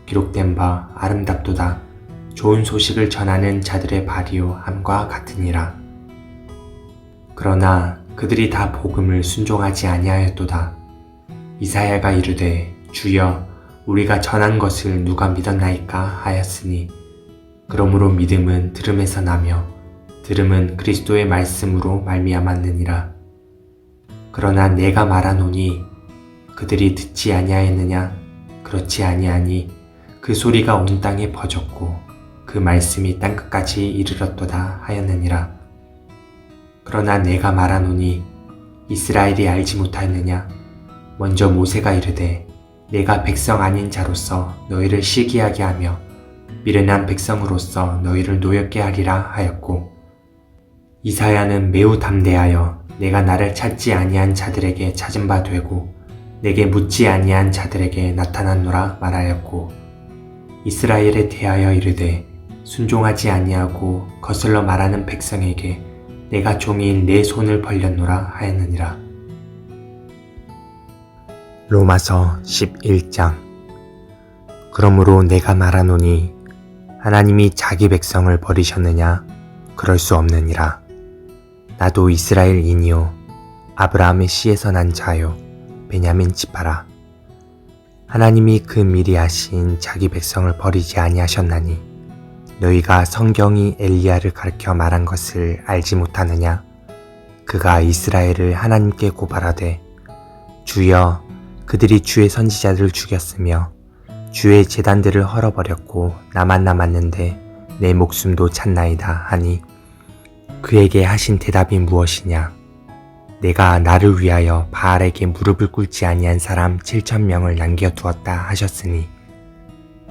기록된 바 아름답도다. 좋은 소식을 전하는 자들의 발이요 함과 같으니라. 그러나 그들이 다 복음을 순종하지 아니하였도다. 이사야가 이르되 주여 우리가 전한 것을 누가 믿었나이까 하였으니 그러므로 믿음은 들음에서 나며 들음은 그리스도의 말씀으로 말미암았느니라. 그러나 내가 말하노니 그들이 듣지 아니하였느냐? 그렇지 아니하니 그 소리가 온 땅에 퍼졌고 그 말씀이 땅끝까지 이르렀도다 하였느니라. 그러나 내가 말하노니 이스라엘이 알지 못하였느냐? 먼저 모세가 이르되 내가 백성 아닌 자로서 너희를 시기하게 하며 미련한 백성으로서 너희를 노엽게 하리라 하였고 이사야는 매우 담대하여 내가 나를 찾지 아니한 자들에게 찾은 바 되고 내게 묻지 아니한 자들에게 나타났노라 말하였고 이스라엘에 대하여 이르되 순종하지 아니하고 거슬러 말하는 백성에게 내가 종인 내 손을 벌렸노라 하였느니라. 로마서 11장. 그러므로 내가 말하노니 하나님이 자기 백성을 버리셨느냐? 그럴 수 없느니라. 나도 이스라엘인이요 아브라함의 씨에서 난 자요 베냐민 지파라. 하나님이 그 미리 하신 자기 백성을 버리지 아니하셨나니 너희가 성경이 엘리야를 가르쳐 말한 것을 알지 못하느냐? 그가 이스라엘을 하나님께 고발하되 주여 그들이 주의 선지자들을 죽였으며 주의 제단들을 헐어버렸고 나만 남았는데 내 목숨도 찼나이다 하니 그에게 하신 대답이 무엇이냐? 내가 나를 위하여 바알에게 무릎을 꿇지 아니한 사람 7,000명을 남겨두었다 하셨으니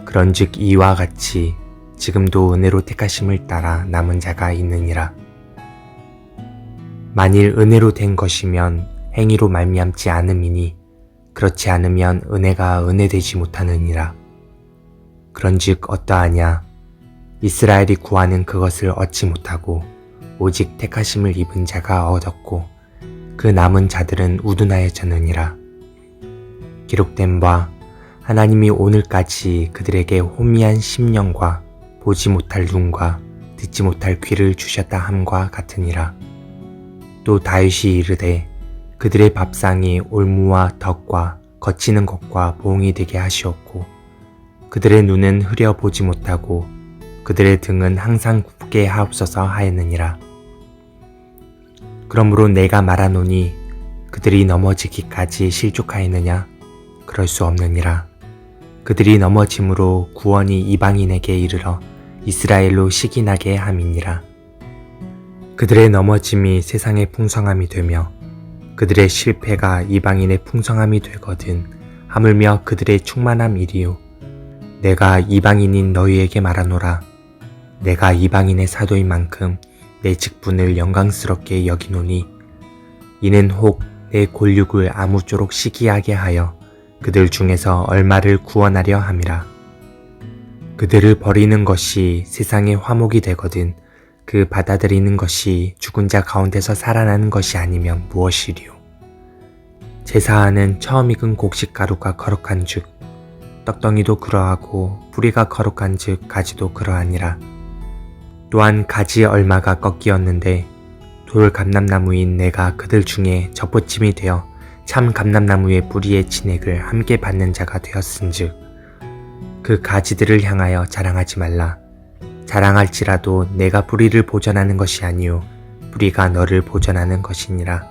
그런즉 이와 같이 지금도 은혜로 택하심을 따라 남은 자가 있느니라. 만일 은혜로 된 것이면 행위로 말미암지 않음이니 그렇지 않으면 은혜가 은혜되지 못하느니라. 그런즉 어떠하냐? 이스라엘이 구하는 그것을 얻지 못하고 오직 택하심을 입은 자가 얻었고 그 남은 자들은 우둔하여졌느니라. 기록된 바 하나님이 오늘까지 그들에게 호미한 심령과 보지 못할 눈과 듣지 못할 귀를 주셨다 함과 같으니라. 또 다윗이 이르되 그들의 밥상이 올무와 덕과 거치는 것과 보응이 되게 하시었고 그들의 눈은 흐려 보지 못하고 그들의 등은 항상 굽게 하옵소서 하였느니라. 그러므로 내가 말하노니 그들이 넘어지기까지 실족하였느냐? 그럴 수 없느니라. 그들이 넘어짐으로 구원이 이방인에게 이르러 이스라엘로 시기 나게 함이니라. 그들의 넘어짐이 세상의 풍성함이 되며 그들의 실패가 이방인의 풍성함이 되거든 하물며 그들의 충만함이리요. 내가 이방인인 너희에게 말하노라. 내가 이방인의 사도인 만큼 내 직분을 영광스럽게 여기노니 이는 혹 내 골육을 아무쪼록 시기하게 하여 그들 중에서 얼마를 구원하려 함이라. 그들을 버리는 것이 세상의 화목이 되거든 그 받아들이는 것이 죽은 자 가운데서 살아나는 것이 아니면 무엇이리요. 제사하는 처음 익은 곡식가루가 거룩한 즉 떡덩이도 그러하고 뿌리가 거룩한 즉 가지도 그러하니라. 또한 가지 얼마가 꺾이었는데 돌 감람나무인 내가 그들 중에 젖보침이 되어 참 감람나무의 뿌리의 진액을 함께 받는 자가 되었은즉 그 가지들을 향하여 자랑하지 말라. 자랑할지라도 내가 뿌리를 보전하는 것이 아니요 뿌리가 너를 보전하는 것이니라.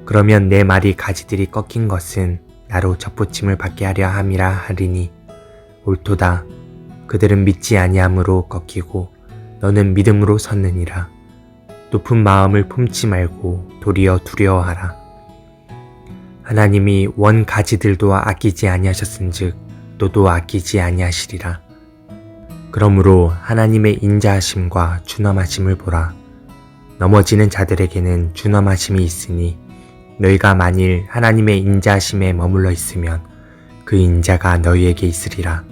그러면 내 말이 가지들이 꺾인 것은 나로 젖보침을 받게 하려 함이라 하리니 옳도다. 그들은 믿지 아니함으로 꺾이고 너는 믿음으로 섰느니라. 높은 마음을 품지 말고 도리어 두려워하라. 하나님이 원 가지들도 아끼지 아니하셨은즉 너도 아끼지 아니하시리라. 그러므로 하나님의 인자하심과 준엄하심을 보라. 넘어지는 자들에게는 준엄하심이 있으니 너희가 만일 하나님의 인자하심에 머물러 있으면 그 인자가 너희에게 있으리라.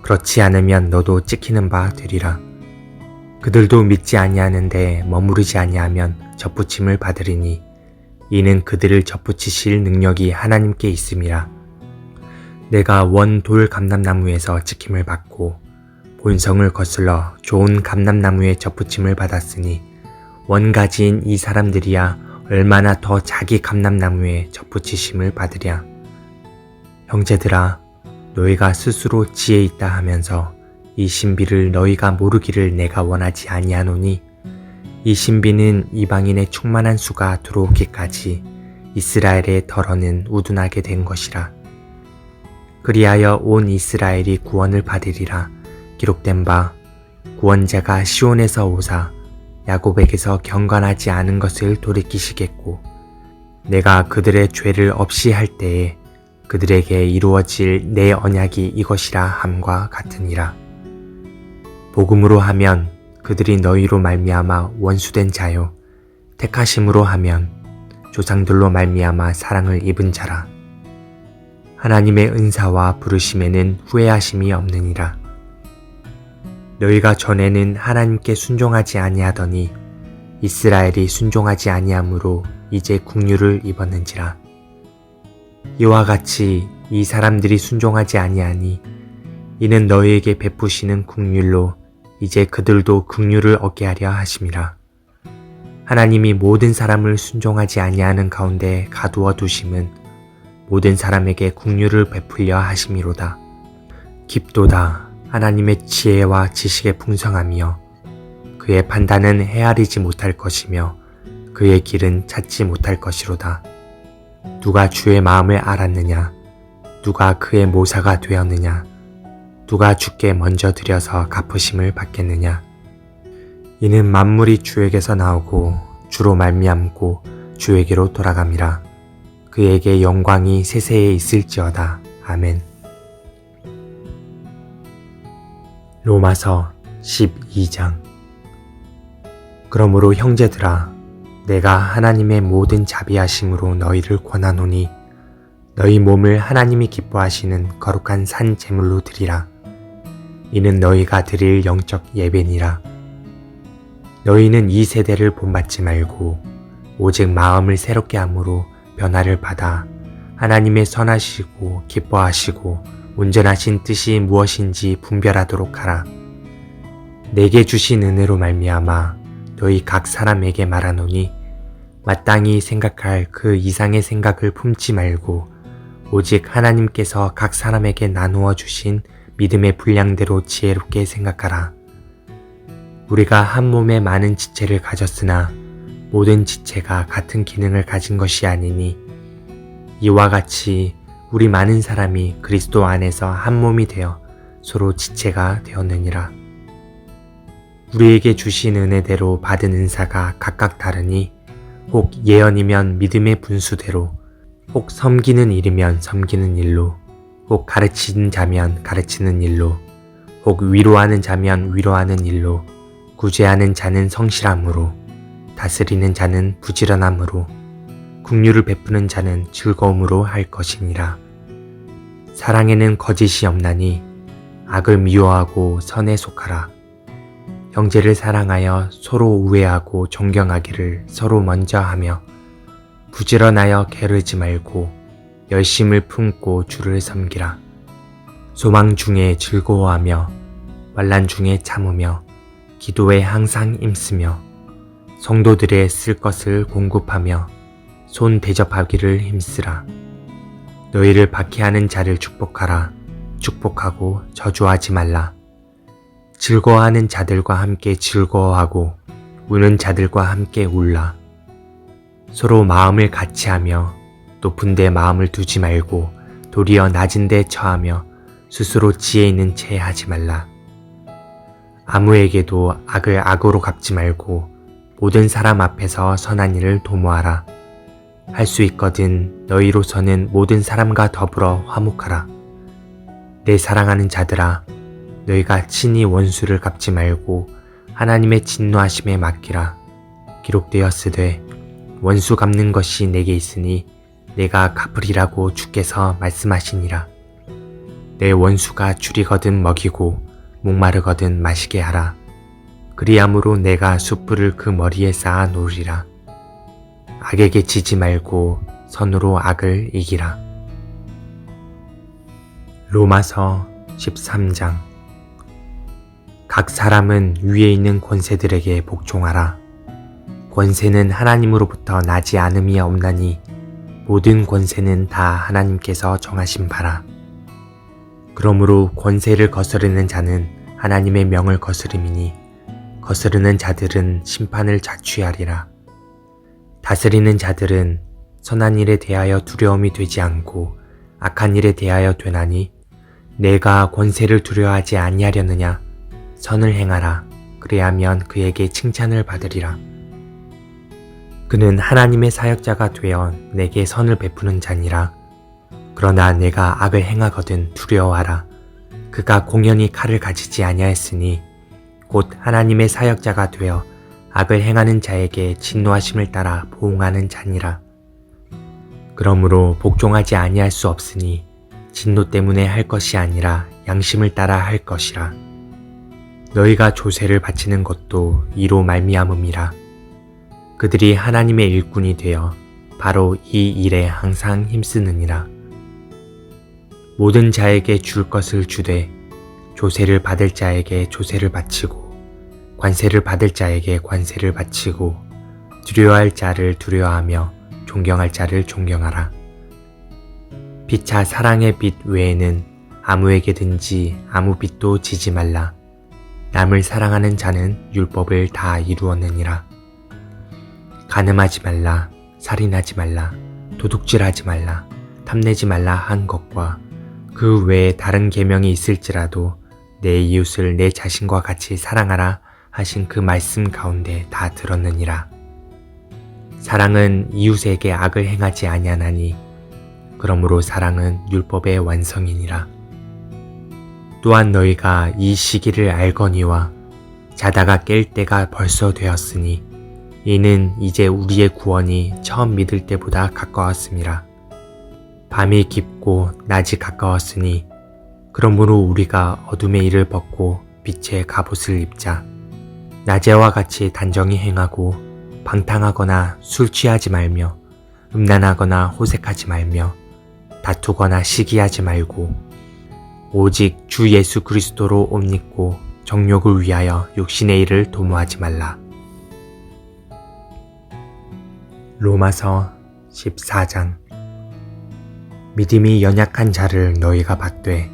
그렇지 않으면 너도 찍히는 바 되리라. 그들도 믿지 아니하는데 머무르지 아니하면 젖부침을 받으리니 이는 그들을 젖부치실 능력이 하나님께 있음이라. 내가 원 돌 감람나무에서 찍힘을 받고 본성을 거슬러 좋은 감람나무의 젖부침을 받았으니 원가지인 이 사람들이야 얼마나 더 자기 감람나무에 젖부치심을 받으랴. 형제들아, 너희가 스스로 지혜 있다 하면서 이 신비를 너희가 모르기를 내가 원하지 아니하노니 이 신비는 이방인의 충만한 수가 들어오기까지 이스라엘의 덜어는 우둔하게 된 것이라. 그리하여 온 이스라엘이 구원을 받으리라. 기록된 바 구원자가 시온에서 오사 야곱에게서 경건하지 않은 것을 돌이키시겠고 내가 그들의 죄를 없이 할 때에 그들에게 이루어질 내 언약이 이것이라 함과 같으니라. 복음으로 하면 그들이 너희로 말미암아 원수된 자요 택하심으로 하면 조상들로 말미암아 사랑을 입은 자라. 하나님의 은사와 부르심에는 후회하심이 없느니라. 너희가 전에는 하나님께 순종하지 아니하더니 이스라엘이 순종하지 아니하므로 이제 국류를 입었는지라. 이와 같이 이 사람들이 순종하지 아니하니 이는 너희에게 베푸시는 국률로 이제 그들도 국류를 얻게 하려 하심이라. 하나님이 모든 사람을 순종하지 아니하는 가운데 가두어 두심은 모든 사람에게 국류를 베풀려 하심이로다. 깊도다. 하나님의 지혜와 지식의 풍성함이여 그의 판단은 헤아리지 못할 것이며 그의 길은 찾지 못할 것이로다. 누가 주의 마음을 알았느냐? 누가 그의 모사가 되었느냐? 누가 주께 먼저 드려서 갚으심을 받겠느냐? 이는 만물이 주에게서 나오고 주로 말미암고 주에게로 돌아감이라. 그에게 영광이 세세에 있을지어다. 아멘. 로마서 12장. 그러므로 형제들아, 내가 하나님의 모든 자비하심으로 너희를 권하노니 너희 몸을 하나님이 기뻐하시는 거룩한 산 제물로 드리라. 이는 너희가 드릴 영적 예배니라. 너희는 이 세대를 본받지 말고 오직 마음을 새롭게 함으로 변화를 받아 하나님의 선하시고 기뻐하시고 온전하신 뜻이 무엇인지 분별하도록 하라. 내게 주신 은혜로 말미암아 너희 각 사람에게 말하노니 마땅히 생각할 그 이상의 생각을 품지 말고 오직 하나님께서 각 사람에게 나누어 주신 믿음의 분량대로 지혜롭게 생각하라. 우리가 한 몸에 많은 지체를 가졌으나 모든 지체가 같은 기능을 가진 것이 아니니 이와 같이 우리 많은 사람이 그리스도 안에서 한 몸이 되어 서로 지체가 되었느니라. 우리에게 주신 은혜대로 받은 은사가 각각 다르니 혹 예언이면 믿음의 분수대로, 혹 섬기는 일이면 섬기는 일로, 혹 가르치는 자면 가르치는 일로, 혹 위로하는 자면 위로하는 일로, 구제하는 자는 성실함으로, 다스리는 자는 부지런함으로, 긍휼을 베푸는 자는 즐거움으로 할 것이니라. 사랑에는 거짓이 없나니 악을 미워하고 선에 속하라. 형제를 사랑하여 서로 우애하고 존경하기를 서로 먼저 하며, 부지런하여 게으르지 말고 열심을 품고 주를 섬기라. 소망 중에 즐거워하며 환난 중에 참으며 기도에 항상 힘쓰며 성도들의 쓸 것을 공급하며 손 대접하기를 힘쓰라. 너희를 박해하는 자를 축복하라. 축복하고 저주하지 말라. 즐거워하는 자들과 함께 즐거워하고 우는 자들과 함께 울라. 서로 마음을 같이하며 높은 데 마음을 두지 말고 도리어 낮은 데 처하며 스스로 지혜 있는 채 하지 말라. 아무에게도 악을 악으로 갚지 말고 모든 사람 앞에서 선한 일을 도모하라. 할 수 있거든 너희로서는 모든 사람과 더불어 화목하라. 내 사랑하는 자들아, 너희가 친히 원수를 갚지 말고 하나님의 진노하심에 맡기라. 기록되었으되 원수 갚는 것이 내게 있으니 내가 갚으리라고 주께서 말씀하시니라. 내 원수가 줄이거든 먹이고 목마르거든 마시게 하라. 그리함으로 내가 숯불을 그 머리에 쌓아 놓으리라. 악에게 지지 말고 선으로 악을 이기라. 로마서 13장. 각 사람은 위에 있는 권세들에게 복종하라. 권세는 하나님으로부터 나지 않음이 없나니 모든 권세는 다 하나님께서 정하신 바라. 그러므로 권세를 거스르는 자는 하나님의 명을 거스름이니 거스르는 자들은 심판을 자취하리라. 다스리는 자들은 선한 일에 대하여 두려움이 되지 않고 악한 일에 대하여 되나니 내가 권세를 두려워하지 아니하려느냐. 선을 행하라. 그래야면 그에게 칭찬을 받으리라. 그는 하나님의 사역자가 되어 내게 선을 베푸는 자니라. 그러나 내가 악을 행하거든 두려워하라. 그가 공연히 칼을 가지지 아니하였으니 곧 하나님의 사역자가 되어 악을 행하는 자에게 진노하심을 따라 보응하는 자니라. 그러므로 복종하지 아니할 수 없으니 진노 때문에 할 것이 아니라 양심을 따라 할 것이라. 너희가 조세를 바치는 것도 이로 말미암음이라. 그들이 하나님의 일꾼이 되어 바로 이 일에 항상 힘쓰느니라. 모든 자에게 줄 것을 주되 조세를 받을 자에게 조세를 바치고 관세를 받을 자에게 관세를 바치고 두려워할 자를 두려워하며 존경할 자를 존경하라. 피차 사랑의 빛 외에는 아무에게든지 아무 빛도 지지 말라. 남을 사랑하는 자는 율법을 다 이루었느니라. 간음하지 말라, 살인하지 말라, 도둑질하지 말라, 탐내지 말라 한 것과 그 외에 다른 계명이 있을지라도 내 이웃을 내 자신과 같이 사랑하라 하신 그 말씀 가운데 다 들었느니라. 사랑은 이웃에게 악을 행하지 아니하나니 그러므로 사랑은 율법의 완성이니라. 또한 너희가 이 시기를 알거니와 자다가 깰 때가 벌써 되었으니 이는 이제 우리의 구원이 처음 믿을 때보다 가까웠음이라. 밤이 깊고 낮이 가까웠으니 그러므로 우리가 어둠의 일을 벗고 빛의 갑옷을 입자. 낮에와 같이 단정히 행하고 방탕하거나 술 취하지 말며 음란하거나 호색하지 말며 다투거나 시기하지 말고 오직 주 예수 그리스도로 옷 입고 정욕을 위하여 육신의 일을 도모하지 말라. 로마서 14장. 믿음이 연약한 자를 너희가 받되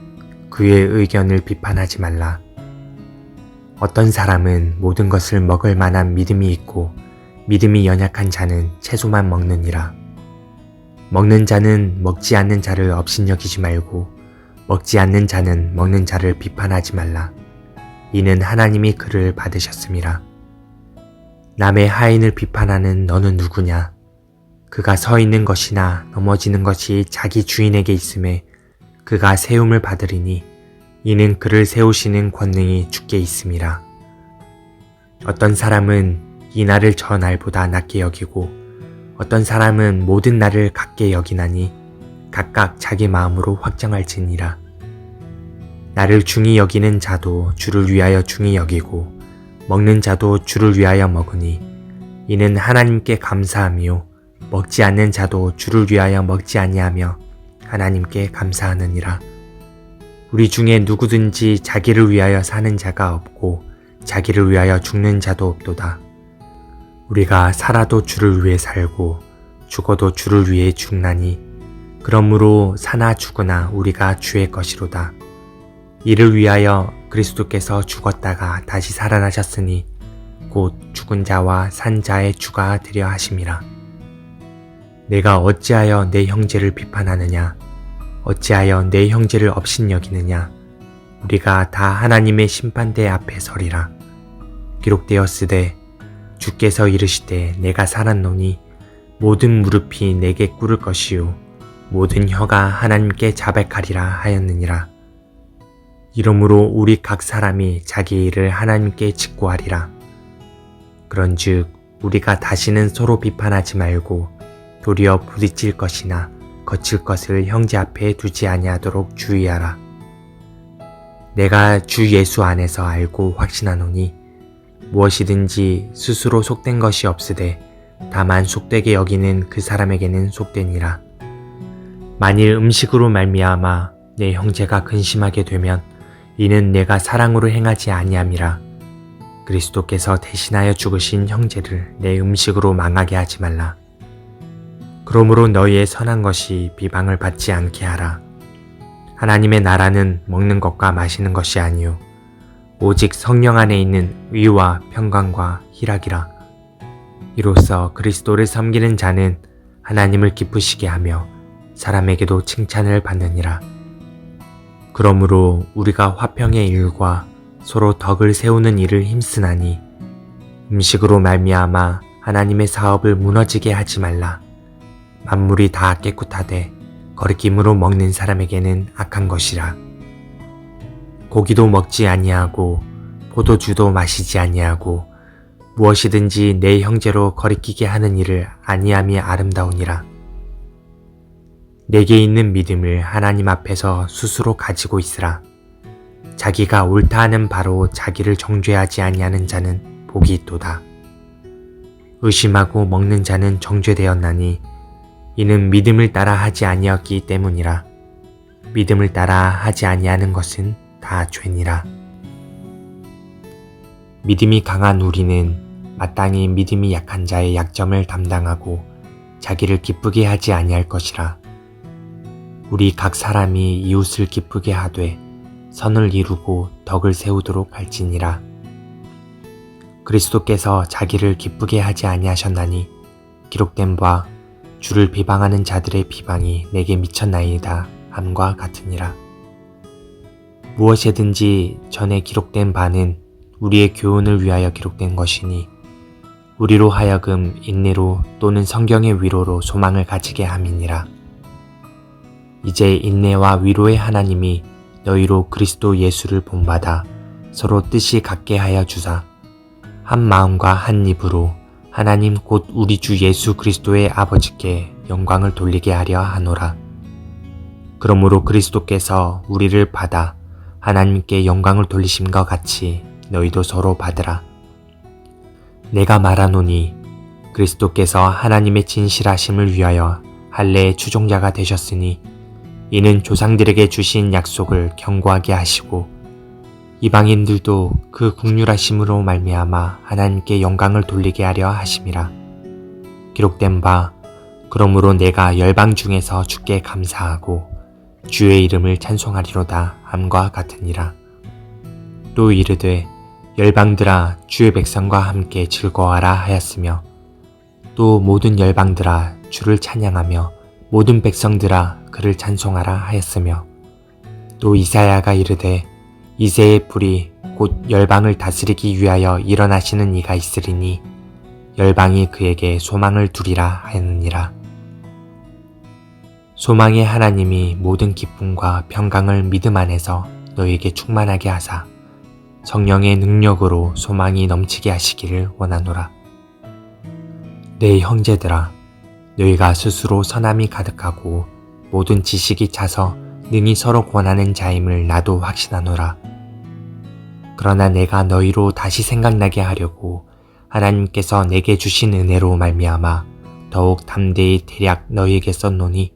그의 의견을 비판하지 말라. 어떤 사람은 모든 것을 먹을 만한 믿음이 있고 믿음이 연약한 자는 채소만 먹느니라. 먹는 자는 먹지 않는 자를 업신여기지 말고 먹지 않는 자는 먹는 자를 비판하지 말라. 이는 하나님이 그를 받으셨음이라. 남의 하인을 비판하는 너는 누구냐? 그가 서 있는 것이나 넘어지는 것이 자기 주인에게 있음에 그가 세움을 받으리니 이는 그를 세우시는 권능이 주께 있음이라. 어떤 사람은 이 날을 저 날보다 낮게 여기고 어떤 사람은 모든 날을 같게 여기나니 각각 자기 마음으로 확정할지니라. 나를 중히 여기는 자도 주를 위하여 중히 여기고 먹는 자도 주를 위하여 먹으니 이는 하나님께 감사하며 먹지 않는 자도 주를 위하여 먹지 아니하며 하나님께 감사하느니라. 우리 중에 누구든지 자기를 위하여 사는 자가 없고 자기를 위하여 죽는 자도 없도다. 우리가 살아도 주를 위해 살고 죽어도 주를 위해 죽나니 그러므로 사나 죽으나 우리가 주의 것이로다. 이를 위하여 그리스도께서 죽었다가 다시 살아나셨으니 곧 죽은 자와 산 자의 주가 되려 하심이라. 내가 어찌하여 내 형제를 비판하느냐? 어찌하여 내 형제를 업신여기느냐? 우리가 다 하나님의 심판대 앞에 서리라. 기록되었으되 주께서 이르시되 내가 살았노니 모든 무릎이 내게 꿇을 것이요 모든 혀가 하나님께 자백하리라 하였느니라. 이러므로 우리 각 사람이 자기 일을 하나님께 직고하리라. 그런즉 우리가 다시는 서로 비판하지 말고 도리어 부딪힐 것이나 거칠 것을 형제 앞에 두지 아니하도록 주의하라. 내가 주 예수 안에서 알고 확신하노니 무엇이든지 스스로 속된 것이 없으되 다만 속되게 여기는 그 사람에게는 속되니라. 만일 음식으로 말미암아 내 형제가 근심하게 되면 이는 내가 사랑으로 행하지 아니함이라. 그리스도께서 대신하여 죽으신 형제를 내 음식으로 망하게 하지 말라. 그러므로 너희의 선한 것이 비방을 받지 않게 하라. 하나님의 나라는 먹는 것과 마시는 것이 아니요 오직 성령 안에 있는 의와 평강과 희락이라. 이로써 그리스도를 섬기는 자는 하나님을 기쁘시게 하며 사람에게도 칭찬을 받느니라. 그러므로 우리가 화평의 일과 서로 덕을 세우는 일을 힘쓰나니 음식으로 말미암아 하나님의 사업을 무너지게 하지 말라. 만물이 다 깨끗하되 거리낌으로 먹는 사람에게는 악한 것이라. 고기도 먹지 아니하고 포도주도 마시지 아니하고 무엇이든지 내 형제로 거리끼게 하는 일을 아니함이 아름다우니라. 내게 있는 믿음을 하나님 앞에서 스스로 가지고 있으라. 자기가 옳다 하는 바로 자기를 정죄하지 아니하는 자는 복이 있도다. 의심하고 먹는 자는 정죄되었나니 이는 믿음을 따라 하지 아니었기 때문이라. 믿음을 따라 하지 아니하는 것은 다 죄니라. 믿음이 강한 우리는 마땅히 믿음이 약한 자의 약점을 담당하고 자기를 기쁘게 하지 아니할 것이라. 우리 각 사람이 이웃을 기쁘게 하되 선을 이루고 덕을 세우도록 할지니라. 그리스도께서 자기를 기쁘게 하지 아니하셨나니 기록된 바 주를 비방하는 자들의 비방이 내게 미쳤나이다 함과 같으니라. 무엇이든지 전에 기록된 바는 우리의 교훈을 위하여 기록된 것이니 우리로 하여금 인내로 또는 성경의 위로로 소망을 가지게 함이니라. 이제 인내와 위로의 하나님이 너희로 그리스도 예수를 본받아 서로 뜻이 같게 하여 주사 한 마음과 한 입으로 하나님 곧 우리 주 예수 그리스도의 아버지께 영광을 돌리게 하려 하노라. 그러므로 그리스도께서 우리를 받아 하나님께 영광을 돌리심과 같이 너희도 서로 받으라. 내가 말하노니 그리스도께서 하나님의 진실하심을 위하여 할례의 추종자가 되셨으니 이는 조상들에게 주신 약속을 견고하게 하시고 이방인들도 그 긍휼하심으로 말미암아 하나님께 영광을 돌리게 하려 하심이라. 기록된 바 그러므로 내가 열방 중에서 주께 감사하고 주의 이름을 찬송하리로다 함과 같으니라. 또 이르되 열방들아 주의 백성과 함께 즐거워하라 하였으며 또 모든 열방들아 주를 찬양하며 모든 백성들아 그를 찬송하라 하였으며 또 이사야가 이르되 이새의 뿔이 곧 열방을 다스리기 위하여 일어나시는 이가 있으리니 열방이 그에게 소망을 두리라 하였느니라. 소망의 하나님이 모든 기쁨과 평강을 믿음 안에서 너희에게 충만하게 하사 성령의 능력으로 소망이 넘치게 하시기를 원하노라. 내 형제들아, 너희가 스스로 선함이 가득하고 모든 지식이 차서 능히 서로 권하는 자임을 나도 확신하노라. 그러나 내가 너희로 다시 생각나게 하려고 하나님께서 내게 주신 은혜로 말미암아 더욱 담대히 대략 너희에게 썼노니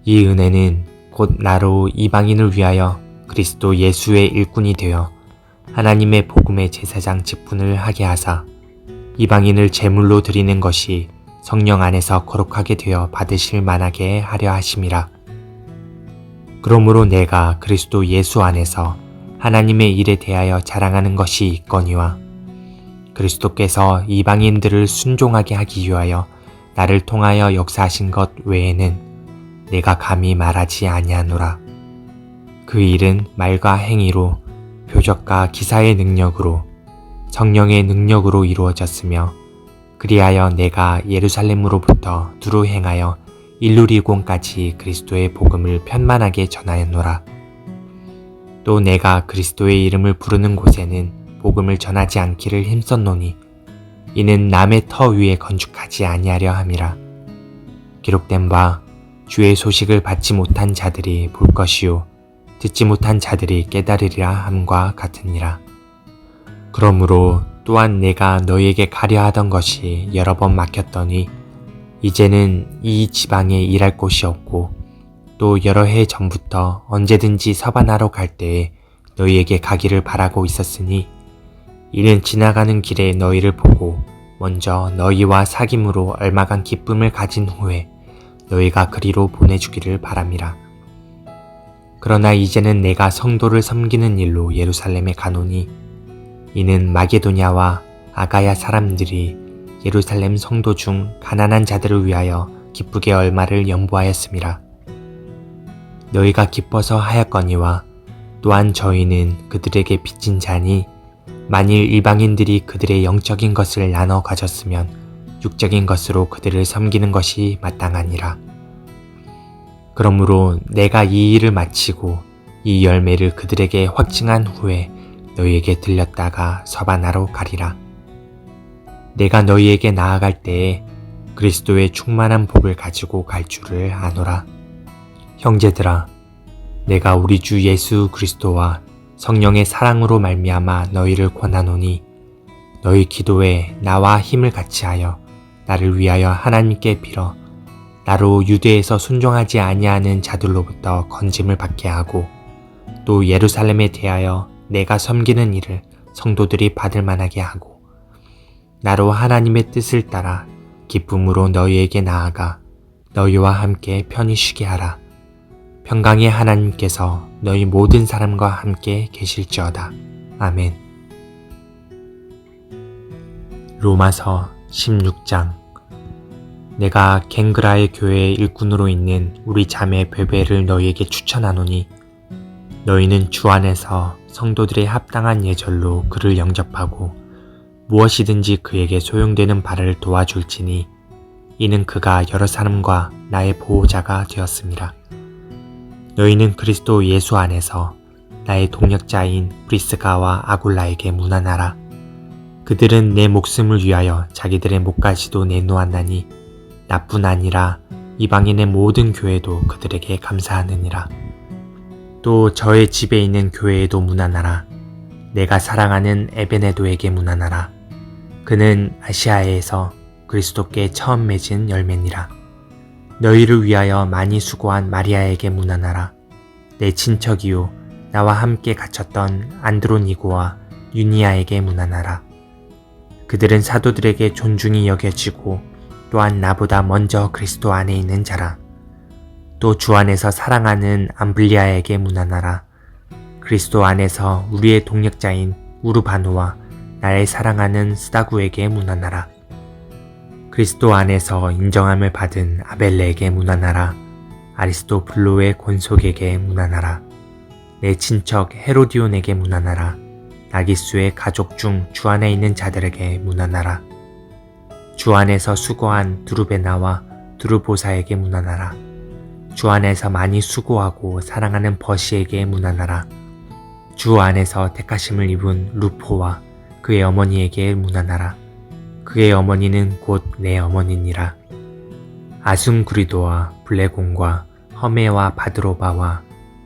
이 은혜는 곧 나로 이방인을 위하여 그리스도 예수의 일꾼이 되어 하나님의 복음의 제사장 직분을 하게 하사 이방인을 제물로 드리는 것이 성령 안에서 거룩하게 되어 받으실 만하게 하려 하심이라. 그러므로 내가 그리스도 예수 안에서 하나님의 일에 대하여 자랑하는 것이 있거니와 그리스도께서 이방인들을 순종하게 하기 위하여 나를 통하여 역사하신 것 외에는 내가 감히 말하지 아니하노라. 그 일은 말과 행위로 표적과 기사의 능력으로 성령의 능력으로 이루어졌으며 그리하여 내가 예루살렘으로부터 두루 행하여 일루리곤까지 그리스도의 복음을 편만하게 전하였노라. 또 내가 그리스도의 이름을 부르는 곳에는 복음을 전하지 않기를 힘썼노니 이는 남의 터 위에 건축하지 아니하려 함이라. 기록된 바 주의 소식을 받지 못한 자들이 볼 것이요 듣지 못한 자들이 깨달으리라 함과 같으니라. 그러므로 또한 내가 너희에게 가려 하던 것이 여러 번 막혔더니 이제는 이 지방에 일할 곳이 없고 또 여러 해 전부터 언제든지 서반하러 갈 때에 너희에게 가기를 바라고 있었으니 이는 지나가는 길에 너희를 보고 먼저 너희와 사귐으로 얼마간 기쁨을 가진 후에 너희가 그리로 보내주기를 바람이라. 그러나 이제는 내가 성도를 섬기는 일로 예루살렘에 가노니 이는 마게도냐와 아가야 사람들이 예루살렘 성도 중 가난한 자들을 위하여 기쁘게 얼마를 연보하였음이라. 너희가 기뻐서 하였거니와 또한 저희는 그들에게 빚진 자니 만일 이방인들이 그들의 영적인 것을 나눠 가졌으면 육적인 것으로 그들을 섬기는 것이 마땅하니라. 그러므로 내가 이 일을 마치고 이 열매를 그들에게 확증한 후에 너희에게 들렸다가 서반하러 가리라. 내가 너희에게 나아갈 때에 그리스도의 충만한 복을 가지고 갈 줄을 아노라. 형제들아, 내가 우리 주 예수 그리스도와 성령의 사랑으로 말미암아 너희를 권하노니 너희 기도에 나와 힘을 같이하여 나를 위하여 하나님께 빌어 나로 유대에서 순종하지 아니하는 자들로부터 건짐을 받게 하고 또 예루살렘에 대하여 내가 섬기는 일을 성도들이 받을 만하게 하고 나로 하나님의 뜻을 따라 기쁨으로 너희에게 나아가 너희와 함께 편히 쉬게 하라. 평강의 하나님께서 너희 모든 사람과 함께 계실지어다. 아멘. 로마서 16장. 내가 갱그라의 교회의 일꾼으로 있는 우리 자매 베베를 너희에게 추천하노니 너희는 주 안에서 성도들의 합당한 예절로 그를 영접하고 무엇이든지 그에게 소용되는 바를 도와줄지니 이는 그가 여러 사람과 나의 보호자가 되었습니다. 너희는 그리스도 예수 안에서 나의 동역자인 브리스가와 아굴라에게 문안하라. 그들은 내 목숨을 위하여 자기들의 목까지도 내놓았나니 나뿐 아니라 이방인의 모든 교회도 그들에게 감사하느니라. 또 저의 집에 있는 교회에도 문안하라. 내가 사랑하는 에베네도에게 문안하라. 그는 아시아에서 그리스도께 처음 맺은 열매니라. 너희를 위하여 많이 수고한 마리아에게 문안하라. 내 친척이요 나와 함께 갇혔던 안드로니고와 유니아에게 문안하라. 그들은 사도들에게 존중이 여겨지고 또한 나보다 먼저 그리스도 안에 있는 자라. 또 주 안에서 사랑하는 암블리아에게 문안하라. 그리스도 안에서 우리의 동역자인 우르바노와 나의 사랑하는 스다구에게 문안하라. 그리스도 안에서 인정함을 받은 아벨레에게 문안하라. 아리스토블로의 권속에게 문안하라. 내 친척 헤로디온에게 문안하라. 나기수의 가족 중 주 안에 있는 자들에게 문안하라. 주 안에서 수고한 두루베나와 두루보사에게 문안하라. 주 안에서 많이 수고하고 사랑하는 버시에게 문안하라. 주 안에서 택하심을 입은 루포와 그의 어머니에게 문안하라. 그의 어머니는 곧 내 어머니니라. 아순구리도와 블레곤과 허메와 바드로바와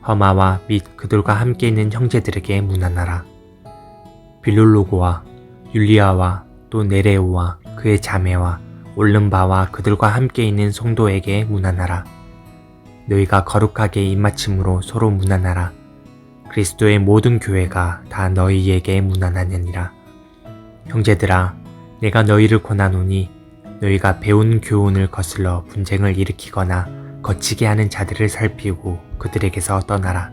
허마와 및 그들과 함께 있는 형제들에게 문안하라. 빌룰로고와 율리아와 또 네레오와 그의 자매와 올름바와 그들과 함께 있는 성도에게 문안하라. 너희가 거룩하게 입맞춤으로 서로 문안하라. 그리스도의 모든 교회가 다 너희에게 문안하느니라. 형제들아, 내가 너희를 권하노니 너희가 배운 교훈을 거슬러 분쟁을 일으키거나 거치게 하는 자들을 살피고 그들에게서 떠나라.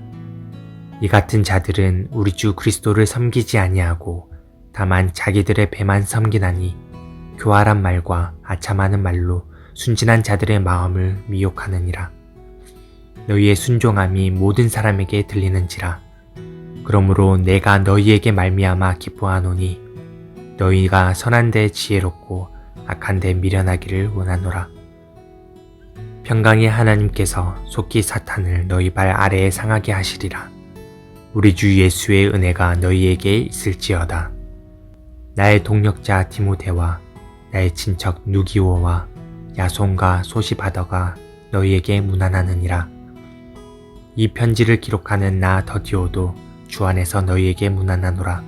이 같은 자들은 우리 주 그리스도를 섬기지 아니하고 다만 자기들의 배만 섬기나니 교활한 말과 아참하는 말로 순진한 자들의 마음을 미혹하느니라. 너희의 순종함이 모든 사람에게 들리는지라. 그러므로 내가 너희에게 말미암아 기뻐하노니 너희가 선한 데 지혜롭고 악한 데 미련하기를 원하노라. 평강의 하나님께서 속히 사탄을 너희 발 아래에 상하게 하시리라. 우리 주 예수의 은혜가 너희에게 있을지어다. 나의 동력자 디모데와 나의 친척 누기오와 야손과 소시바더가 너희에게 문안하느니라. 이 편지를 기록하는 나 더디오도 주 안에서 너희에게 문안하노라.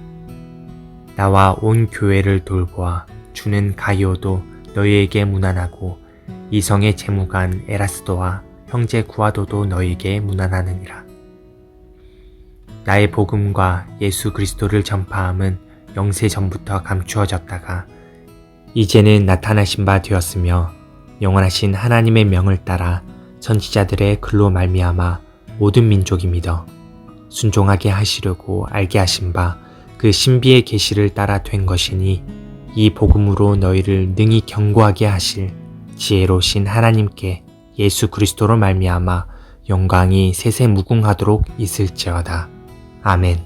나와 온 교회를 돌보아 주는 가이오도 너희에게 문안하고 이성의 재무관 에라스도와 형제 구아도도 너희에게 문안하느니라. 나의 복음과 예수 그리스도를 전파함은 영세 전부터 감추어졌다가 이제는 나타나신 바 되었으며 영원하신 하나님의 명을 따라 선지자들의 글로 말미암아 모든 민족이 믿어 순종하게 하시려고 알게 하신 바 그 신비의 계시를 따라 된 것이니 이 복음으로 너희를 능히 견고하게 하실 지혜로우신 하나님께 예수 그리스도로 말미암아 영광이 세세 무궁하도록 있을지어다. 아멘.